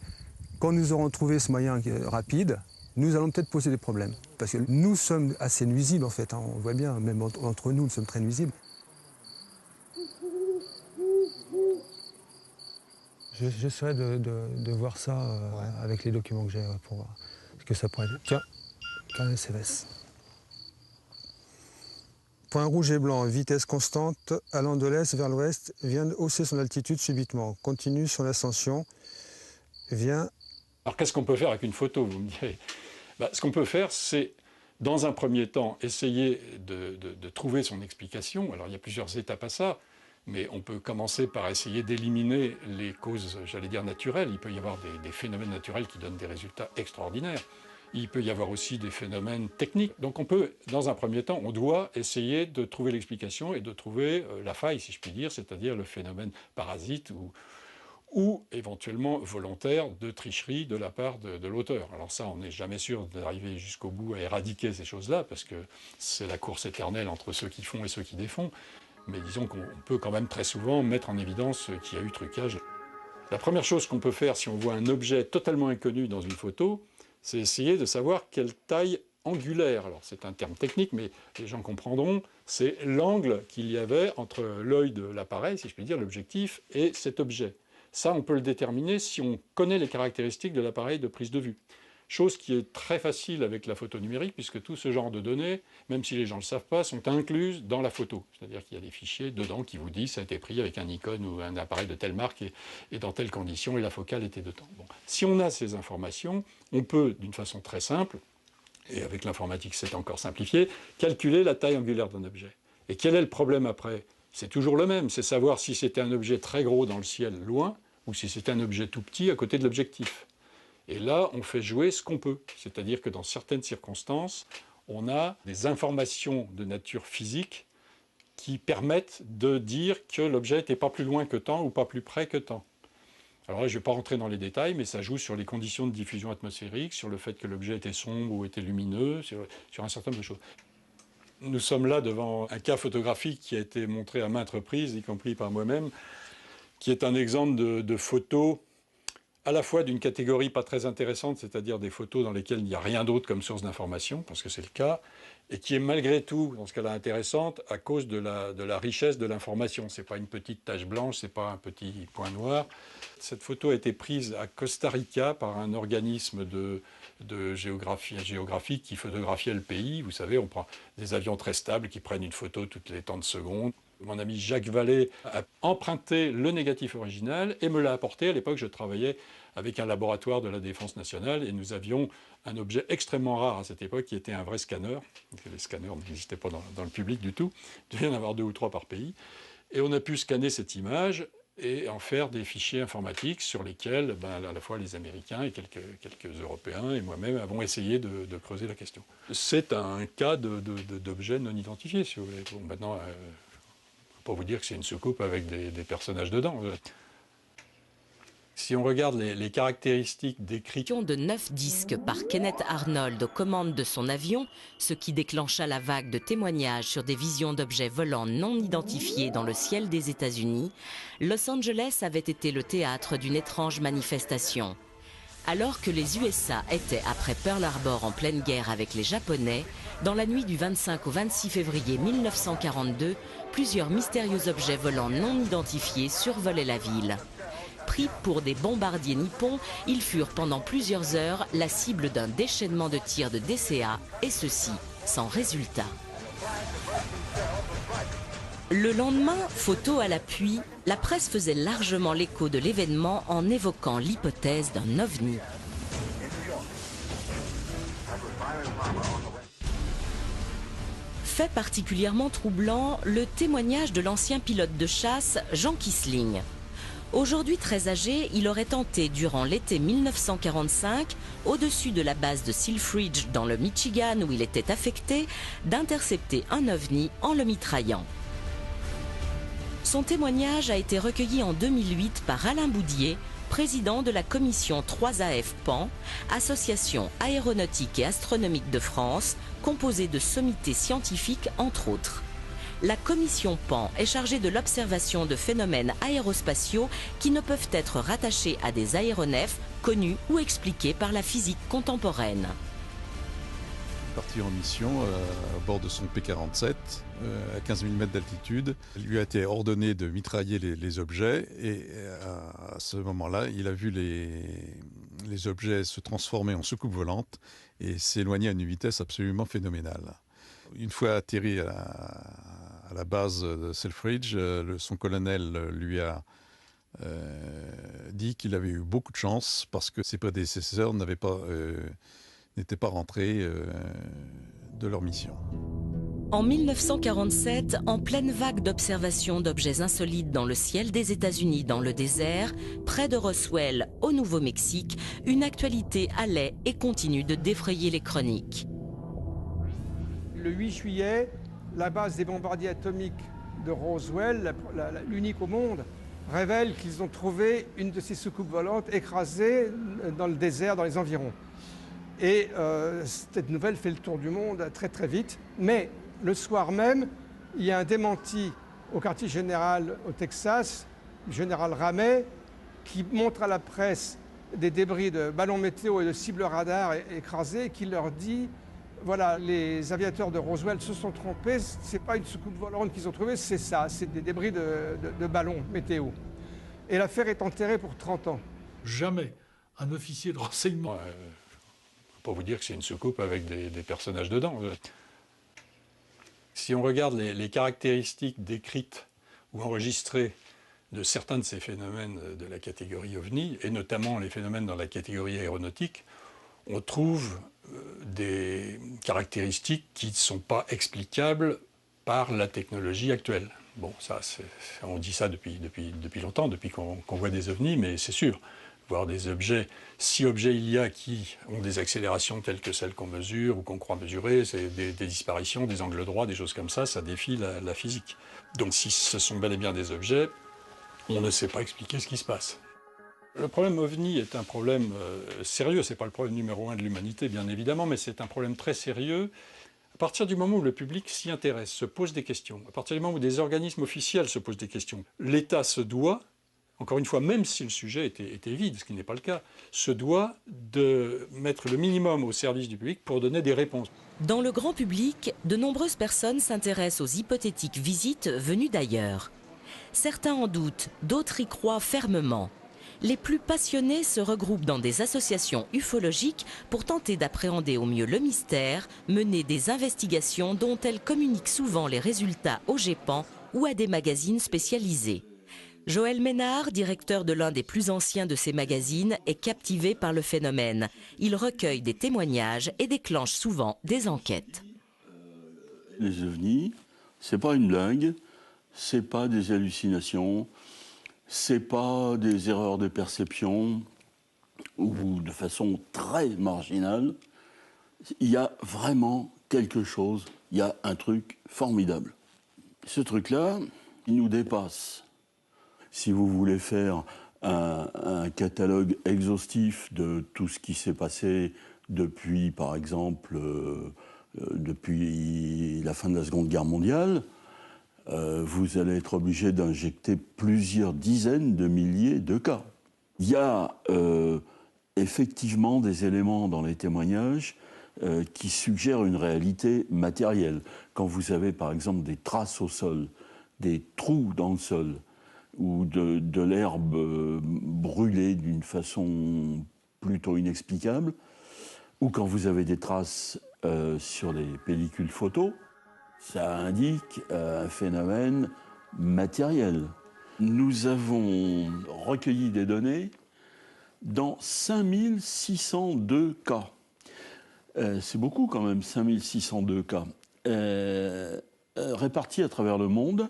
quand nous aurons trouvé ce moyen rapide, nous allons peut-être poser des problèmes. Parce que nous sommes assez nuisibles, en fait. Hein. On voit bien, même entre nous, nous sommes très nuisibles. J'essaierai de voir ça avec les documents que j'ai pour voir ce que ça pourrait être. Tiens, carnet CVS. Point rouge et blanc, vitesse constante, allant de l'est vers l'ouest, vient hausser son altitude subitement. Continue son ascension, vient...
Alors qu'est-ce qu'on peut faire avec une photo, vous me direz? Ce qu'on peut faire, c'est, dans un premier temps, essayer de trouver son explication. Alors il y a plusieurs étapes à ça. Mais on peut commencer par essayer d'éliminer les causes, j'allais dire, naturelles. Il peut y avoir des phénomènes naturels qui donnent des résultats extraordinaires. Il peut y avoir aussi des phénomènes techniques. Donc on peut, dans un premier temps, on doit essayer de trouver l'explication et de trouver la faille, si je puis dire, c'est-à-dire le phénomène parasite ou éventuellement volontaire de tricherie de la part de l'auteur. Alors ça, on n'est jamais sûr d'arriver jusqu'au bout à éradiquer ces choses-là, parce que c'est la course éternelle entre ceux qui font et ceux qui défont. Mais disons qu'on peut quand même très souvent mettre en évidence qu'il y a eu trucage. La première chose qu'on peut faire si on voit un objet totalement inconnu dans une photo, c'est essayer de savoir quelle taille angulaire. Alors c'est un terme technique, mais les gens comprendront, c'est l'angle qu'il y avait entre l'œil de l'appareil, si je puis dire, l'objectif, et cet objet. Ça, on peut le déterminer si on connaît les caractéristiques de l'appareil de prise de vue. Chose qui est très facile avec la photo numérique, puisque tout ce genre de données, même si les gens ne le savent pas, sont incluses dans la photo. C'est-à-dire qu'il y a des fichiers dedans qui vous disent ça a été pris avec un Nikon ou un appareil de telle marque et dans telles conditions, et la focale était de temps. Bon. Si on a ces informations, on peut, d'une façon très simple, et avec l'informatique c'est encore simplifié, calculer la taille angulaire d'un objet. Et quel est le problème après? C'est toujours le même, c'est savoir si c'était un objet très gros dans le ciel, loin, ou si c'était un objet tout petit à côté de l'objectif. Et là, on fait jouer ce qu'on peut. C'est-à-dire que dans certaines circonstances, on a des informations de nature physique qui permettent de dire que l'objet n'était pas plus loin que tant ou pas plus près que tant. Alors là, je ne vais pas rentrer dans les détails, mais ça joue sur les conditions de diffusion atmosphérique, sur le fait que l'objet était sombre ou était lumineux, sur un certain nombre de choses. Nous sommes là devant un cas photographique qui a été montré à maintes reprises, y compris par moi-même, qui est un exemple de photos à la fois d'une catégorie pas très intéressante, c'est-à-dire des photos dans lesquelles il n'y a rien d'autre comme source d'information, parce que c'est le cas, et qui est malgré tout, dans ce cas-là, intéressante à cause de la richesse de l'information. Ce n'est pas une petite tache blanche, ce n'est pas un petit point noir. Cette photo a été prise à Costa Rica par un organisme de géographique qui photographiait le pays. Vous savez, on prend des avions très stables qui prennent une photo toutes les temps de secondes. Mon ami Jacques Vallée a emprunté le négatif original et me l'a apporté. À l'époque, je travaillais avec un laboratoire de la Défense nationale et nous avions un objet extrêmement rare à cette époque qui était un vrai scanner. Les scanners n'existaient pas dans le public du tout. Il devait y en avoir 2 ou 3 par pays. Et on a pu scanner cette image et en faire des fichiers informatiques sur lesquels à la fois les Américains et quelques Européens et moi-même avons essayé de creuser la question. C'est un cas d'objet non identifié, si vous voulez. Bon, maintenant, pour vous dire que c'est une soucoupe avec des personnages dedans. Si on regarde les caractéristiques décrites...
de 9 disques par Kenneth Arnold aux commandes de son avion, ce qui déclencha la vague de témoignages sur des visions d'objets volants non identifiés dans le ciel des États-Unis, Los Angeles avait été le théâtre d'une étrange manifestation. Alors que les USA étaient après Pearl Harbor en pleine guerre avec les Japonais, dans la nuit du 25 au 26 février 1942, plusieurs mystérieux objets volants non identifiés survolaient la ville. Pris pour des bombardiers nippons, ils furent pendant plusieurs heures la cible d'un déchaînement de tirs de DCA, et ceci sans résultat. Le lendemain, photo à l'appui, la presse faisait largement l'écho de l'événement en évoquant l'hypothèse d'un ovni. Fait particulièrement troublant, le témoignage de l'ancien pilote de chasse Jean Kissling. Aujourd'hui très âgé, il aurait tenté durant l'été 1945, au-dessus de la base de Selfridge dans le Michigan où il était affecté, d'intercepter un ovni en le mitraillant. Son témoignage a été recueilli en 2008 par Alain Boudier, président de la commission 3AF PAN, Association aéronautique et astronomique de France, composée de sommités scientifiques entre autres. La commission PAN est chargée de l'observation de phénomènes aérospatiaux qui ne peuvent être rattachés à des aéronefs connus ou expliqués par la physique contemporaine.
Parti en mission à bord de son P-47 à 15 000 mètres d'altitude. Il lui a été ordonné de mitrailler les objets et à ce moment-là, il a vu les objets se transformer en soucoupes volantes et s'éloigner à une vitesse absolument phénoménale. Une fois atterri à la base de Selfridge, son colonel lui a dit qu'il avait eu beaucoup de chance parce que ses prédécesseurs n'étaient pas rentrés de leur mission.
En 1947, en pleine vague d'observation d'objets insolites dans le ciel des États-Unis dans le désert, près de Roswell, au Nouveau-Mexique, une actualité allait et continue de défrayer les chroniques.
Le 8 juillet, la base des bombardiers atomiques de Roswell, l'unique au monde, révèle qu'ils ont trouvé une de ces soucoupes volantes écrasée dans le désert, dans les environs. Et cette nouvelle fait le tour du monde très très vite. Mais le soir même, il y a un démenti au quartier général au Texas, du général Ramey, qui montre à la presse des débris de ballons météo et de cibles radar écrasés, et qui leur dit voilà, les aviateurs de Roswell se sont trompés, c'est pas une soucoupe volante qu'ils ont trouvée, c'est ça, c'est des débris de ballons météo. Et l'affaire est enterrée pour 30 ans.
Jamais un officier de renseignement.
Ouais, pour vous dire que c'est une soucoupe avec des personnages dedans. Si on regarde les caractéristiques décrites ou enregistrées de certains de ces phénomènes de la catégorie OVNI, et notamment les phénomènes dans la catégorie aéronautique, on trouve des caractéristiques qui ne sont pas explicables par la technologie actuelle. Bon, ça, on dit ça depuis longtemps, depuis qu'on voit des ovnis, mais c'est sûr, voir des objets, si objets il y a qui ont des accélérations telles que celles qu'on mesure ou qu'on croit mesurer, c'est des disparitions, des angles droits, des choses comme ça défie la physique. Donc si ce sont bel et bien des objets, on ne sait pas expliquer ce qui se passe. Le problème OVNI est un problème sérieux, c'est pas le problème numéro 1 de l'humanité bien évidemment, mais c'est un problème très sérieux. À partir du moment où le public s'y intéresse, se pose des questions, à partir du moment où des organismes officiels se posent des questions, l'État se doit, encore une fois, même si le sujet était vide, ce qui n'est pas le cas, se doit de mettre le minimum au service du public pour donner des réponses.
Dans le grand public, de nombreuses personnes s'intéressent aux hypothétiques visites venues d'ailleurs. Certains en doutent, d'autres y croient fermement. Les plus passionnés se regroupent dans des associations ufologiques pour tenter d'appréhender au mieux le mystère, mener des investigations dont elles communiquent souvent les résultats au GEPAN ou à des magazines spécialisés. Joël Ménard, directeur de l'un des plus anciens de ces magazines, est captivé par le phénomène. Il recueille des témoignages et déclenche souvent des enquêtes.
Les ovnis, c'est pas une blague, c'est pas des hallucinations, c'est pas des erreurs de perception ou de façon très marginale. Il y a vraiment quelque chose, il y a un truc formidable. Ce truc-là, il nous dépasse. Si vous voulez faire un catalogue exhaustif de tout ce qui s'est passé depuis, par exemple, depuis la fin de la Seconde Guerre mondiale, vous allez être obligé d'injecter plusieurs dizaines de milliers de cas. Il y a effectivement des éléments dans les témoignages qui suggèrent une réalité matérielle. Quand vous avez par exemple des traces au sol, des trous dans le sol, ou de l'herbe brûlée d'une façon plutôt inexplicable, ou quand vous avez des traces sur les pellicules photos, ça indique un phénomène matériel. Nous avons recueilli des données dans 5602 cas. C'est beaucoup quand même, 5602 cas, répartis à travers le monde,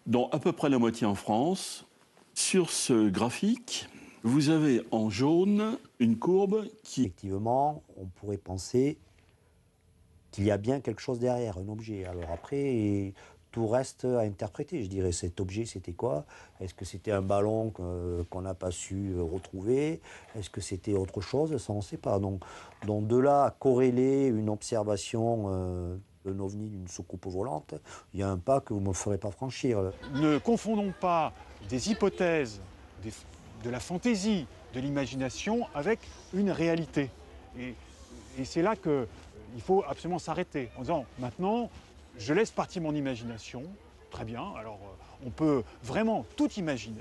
dont à peu près la moitié en France. Sur ce graphique, vous avez en jaune une courbe qui...
Effectivement, on pourrait penser qu'il y a bien quelque chose derrière, un objet. Alors après, tout reste à interpréter. Je dirais, cet objet, c'était quoi? Est-ce que c'était un ballon qu'on n'a pas su retrouver? Est-ce que c'était autre chose? Ça, on ne sait pas. Donc de là à corréler une observation d'un ovni, d'une soucoupe volante, il y a un pas que vous ne me ferez pas franchir.
Ne confondons pas des hypothèses, de la fantaisie, de l'imagination avec une réalité. Et c'est là qu'il faut absolument s'arrêter en disant maintenant, je laisse partir mon imagination, très bien, alors on peut vraiment tout imaginer,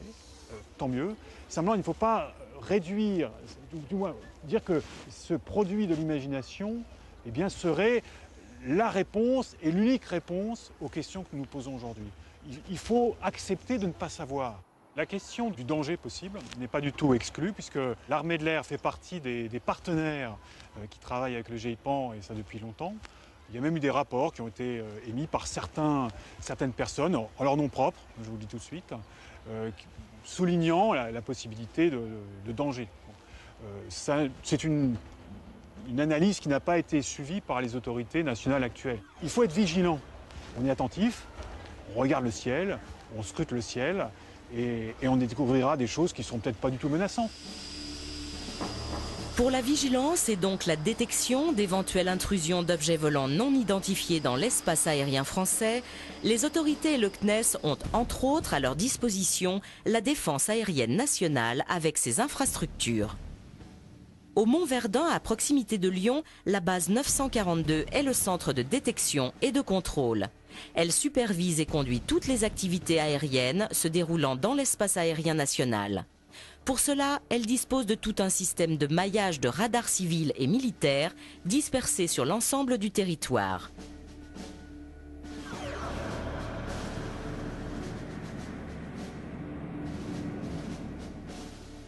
tant mieux. Simplement, il ne faut pas réduire, du moins dire que ce produit de l'imagination eh bien, serait la réponse et l'unique réponse aux questions que nous nous posons aujourd'hui. Il faut accepter de ne pas savoir. La question du danger possible n'est pas du tout exclue, puisque l'armée de l'air fait partie des partenaires qui travaillent avec le GEIPAN, et ça depuis longtemps. Il y a même eu des rapports qui ont été émis par certaines personnes, en leur nom propre, je vous le dis tout de suite, soulignant la possibilité de danger. C'est une analyse qui n'a pas été suivie par les autorités nationales actuelles. Il faut être vigilant. On est attentif, on regarde le ciel, on scrute le ciel, et on découvrira des choses qui ne sont peut-être pas du tout menaçantes.
Pour la vigilance et donc la détection d'éventuelles intrusions d'objets volants non identifiés dans l'espace aérien français, les autorités et le CNES ont entre autres à leur disposition la défense aérienne nationale avec ses infrastructures. Au Mont Verdun, à proximité de Lyon, la base 942 est le centre de détection et de contrôle. Elle supervise et conduit toutes les activités aériennes se déroulant dans l'espace aérien national. Pour cela, elle dispose de tout un système de maillage de radars civils et militaires dispersés sur l'ensemble du territoire.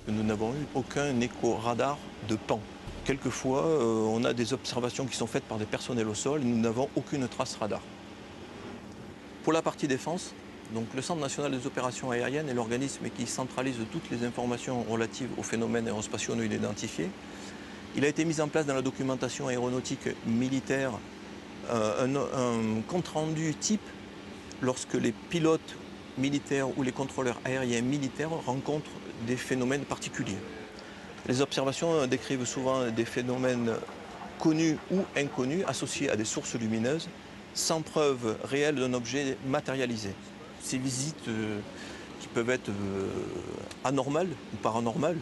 Nous n'avons eu aucun écho-radar de pan. Quelquefois, on a des observations qui sont faites par des personnels au sol et nous n'avons aucune trace radar. Pour la partie défense, donc le Centre national des opérations aériennes est l'organisme qui centralise toutes les informations relatives aux phénomènes aérospatiaux non identifiés. Il a été mis en place dans la documentation aéronautique militaire un compte-rendu type lorsque les pilotes militaires ou les contrôleurs aériens militaires rencontrent des phénomènes particuliers. Les observations décrivent souvent des phénomènes connus ou inconnus associés à des sources lumineuses sans preuve réelle d'un objet matérialisé. Ces visites qui peuvent être anormales ou paranormales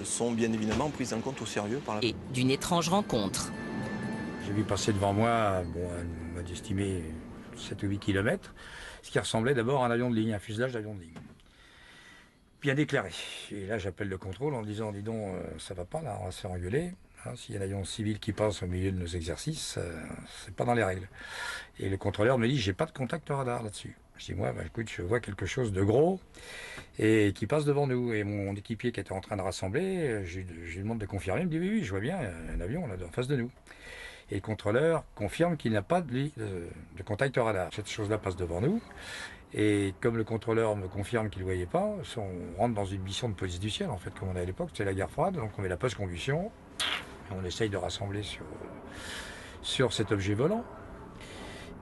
sont bien évidemment prises en compte au sérieux par la...
Et d'une étrange rencontre.
J'ai vu passer devant moi, on m'a estimé 7 ou 8 km, ce qui ressemblait d'abord à un avion de ligne, un fuselage d'avion de ligne. Bien éclairé. Et là, j'appelle le contrôle en disant, dis donc, ça va pas là, on va se faire engueuler. Hein, s'il y a un avion civil qui passe au milieu de nos exercices, c'est pas dans les règles. Et le contrôleur me dit, j'ai pas de contact radar là-dessus. Je dis, moi, écoute, je vois quelque chose de gros et qui passe devant nous. Et mon équipier qui était en train de rassembler, je lui demande de confirmer. Il me dit, oui, je vois bien, un avion là en face de nous. Et le contrôleur confirme qu'il n'a pas de contact radar. Cette chose-là passe devant nous. Et comme le contrôleur me confirme qu'il ne voyait pas, on rentre dans une mission de police du ciel, en fait, comme on a à l'époque, c'était la guerre froide. Donc on met la post-combustion, on essaye de rassembler sur cet objet volant.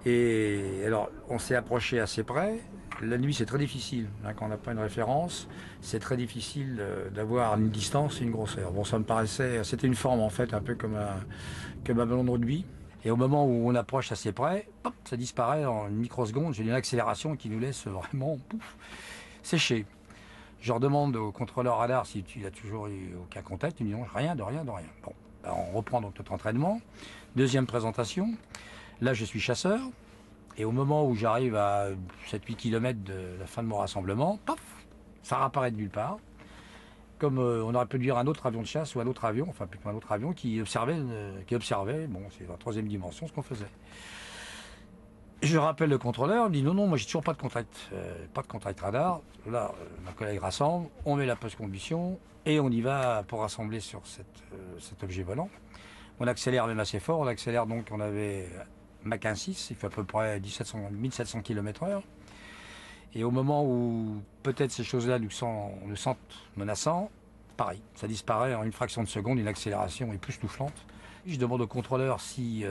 Et alors, on s'est approché assez près. La nuit, c'est très difficile. Hein, quand on n'a pas une référence, c'est très difficile d'avoir une distance et une grosseur. Bon, ça me paraissait... C'était une forme, en fait, un peu comme un ballon de rugby. Et au moment où on approche assez près, hop, ça disparaît en une microseconde. J'ai une accélération qui nous laisse vraiment sécher. Je leur demande au contrôleur radar s'il a toujours eu aucun contact. Ils me disent rien, de rien. Bon, ben, on reprend donc notre entraînement. Deuxième présentation. Là, je suis chasseur. Et au moment où j'arrive à 7-8 km de la fin de mon rassemblement, paf, ça réapparaît de nulle part. Comme on aurait pu dire un autre avion de chasse ou un autre avion, enfin plutôt un autre avion qui observait, bon, c'est la troisième dimension ce qu'on faisait. Je rappelle le contrôleur, il me dit non, moi j'ai toujours pas de contact radar. Là, ma collègue rassemble, on met la post-combustion et on y va pour rassembler sur cet objet volant. On accélère même assez fort, on accélère donc, on avait Mach 1.6, il fait à peu près 1700 km/h. Et au moment où peut-être ces choses-là nous sentent menaçants, pareil, ça disparaît en une fraction de seconde, une accélération époustouflante. Je demande au contrôleur s'il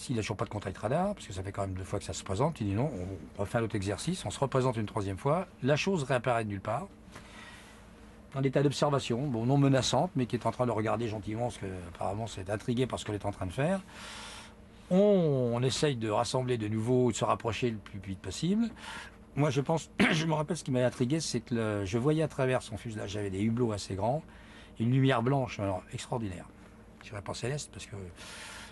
n'a toujours pas de contact radar, parce que ça fait quand même 2 fois que ça se présente. Il dit non, on refait un autre exercice, on se représente une 3e fois. La chose réapparaît de nulle part, en état d'observation, bon, non menaçante, mais qui est en train de regarder gentiment, parce qu'apparemment c'est intrigué par ce qu'on est en train de faire. On essaye de rassembler de nouveau, de se rapprocher le plus vite possible. Moi, je me rappelle ce qui m'a intrigué, c'est que je voyais à travers son fuselage, j'avais des hublots assez grands, une lumière blanche, alors, extraordinaire. Je dirais pas céleste,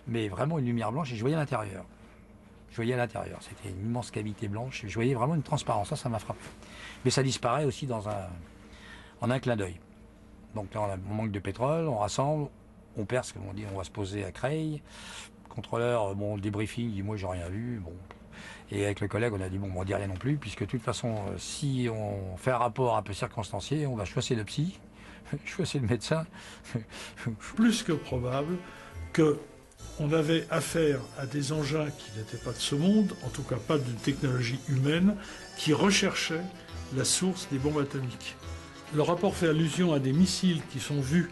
mais vraiment une lumière blanche, et je voyais à l'intérieur. C'était une immense cavité blanche, et je voyais vraiment une transparence, ça m'a frappé. Mais ça disparaît aussi en un clin d'œil. Donc là, on manque de pétrole, on rassemble, on perce, comme on dit, on va se poser à Creil. Contrôleur, bon, le débriefing, dit moi j'ai rien vu, bon. Et avec le collègue, on a dit bon, on dit rien non plus, puisque de toute façon, si on fait un rapport un peu circonstancié, on va choisir le psy, choisir le médecin.
Plus que probable qu'on avait affaire à des engins qui n'étaient pas de ce monde, en tout cas pas d'une technologie humaine, qui recherchaient la source des bombes atomiques. Le rapport fait allusion à des missiles qui sont vus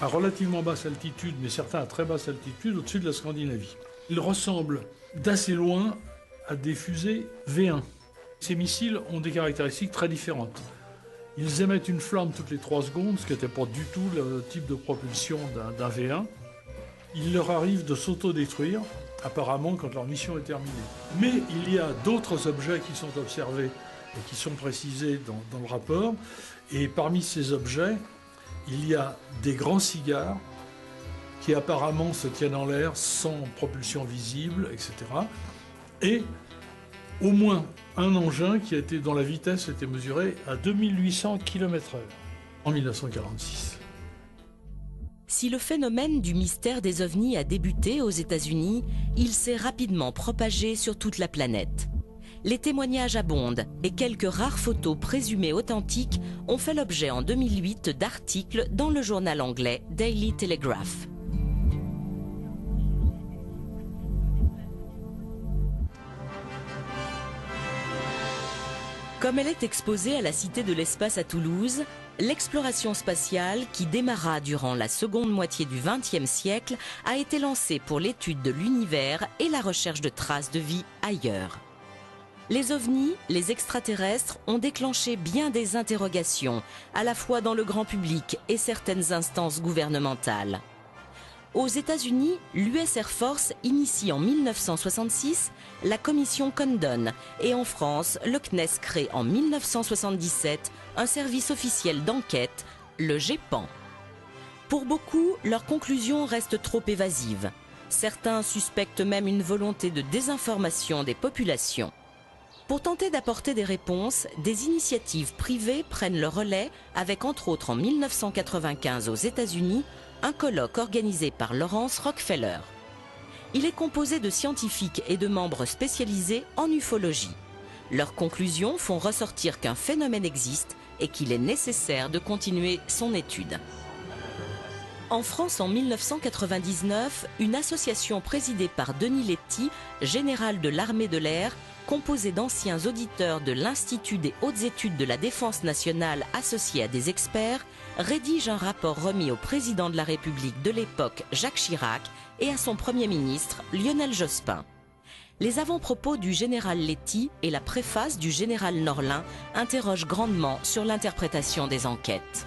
à relativement basse altitude, mais certains à très basse altitude, au-dessus de la Scandinavie. Ils ressemblent d'assez loin à des fusées V1. Ces missiles ont des caractéristiques très différentes. Ils émettent une flamme toutes les 3 secondes, ce qui n'était pas du tout le type de propulsion d'un V1. Il leur arrive de s'autodétruire, apparemment quand leur mission est terminée. Mais il y a d'autres objets qui sont observés et qui sont précisés dans le rapport. Et parmi ces objets, il y a des grands cigares qui apparemment se tiennent en l'air sans propulsion visible, etc. Et au moins un engin dont la vitesse était mesurée à 2800 km/h en 1946.
Si le phénomène du mystère des ovnis a débuté aux États-Unis, il s'est rapidement propagé sur toute la planète. Les témoignages abondent et quelques rares photos présumées authentiques ont fait l'objet en 2008 d'articles dans le journal anglais Daily Telegraph. Comme elle est exposée à la Cité de l'Espace à Toulouse, l'exploration spatiale, qui démarra durant la seconde moitié du XXe siècle, a été lancée pour l'étude de l'univers et la recherche de traces de vie ailleurs. Les ovnis, les extraterrestres, ont déclenché bien des interrogations, à la fois dans le grand public et certaines instances gouvernementales. Aux États-Unis, l'US Air Force initie en 1966 la commission Condon et en France, le CNES crée en 1977 un service officiel d'enquête, le GEPAN. Pour beaucoup, leurs conclusions restent trop évasives. Certains suspectent même une volonté de désinformation des populations. Pour tenter d'apporter des réponses, des initiatives privées prennent le relais avec entre autres en 1995 aux États-Unis un colloque organisé par Lawrence Rockefeller. Il est composé de scientifiques et de membres spécialisés en ufologie. Leurs conclusions font ressortir qu'un phénomène existe et qu'il est nécessaire de continuer son étude. En France, en 1999, une association présidée par Denis Letty, général de l'armée de l'air, composée d'anciens auditeurs de l'Institut des hautes études de la défense nationale associés à des experts, rédige un rapport remis au président de la République de l'époque, Jacques Chirac, et à son Premier ministre, Lionel Jospin. Les avant-propos du général Letty et la préface du général Norlin interrogent grandement sur l'interprétation des enquêtes.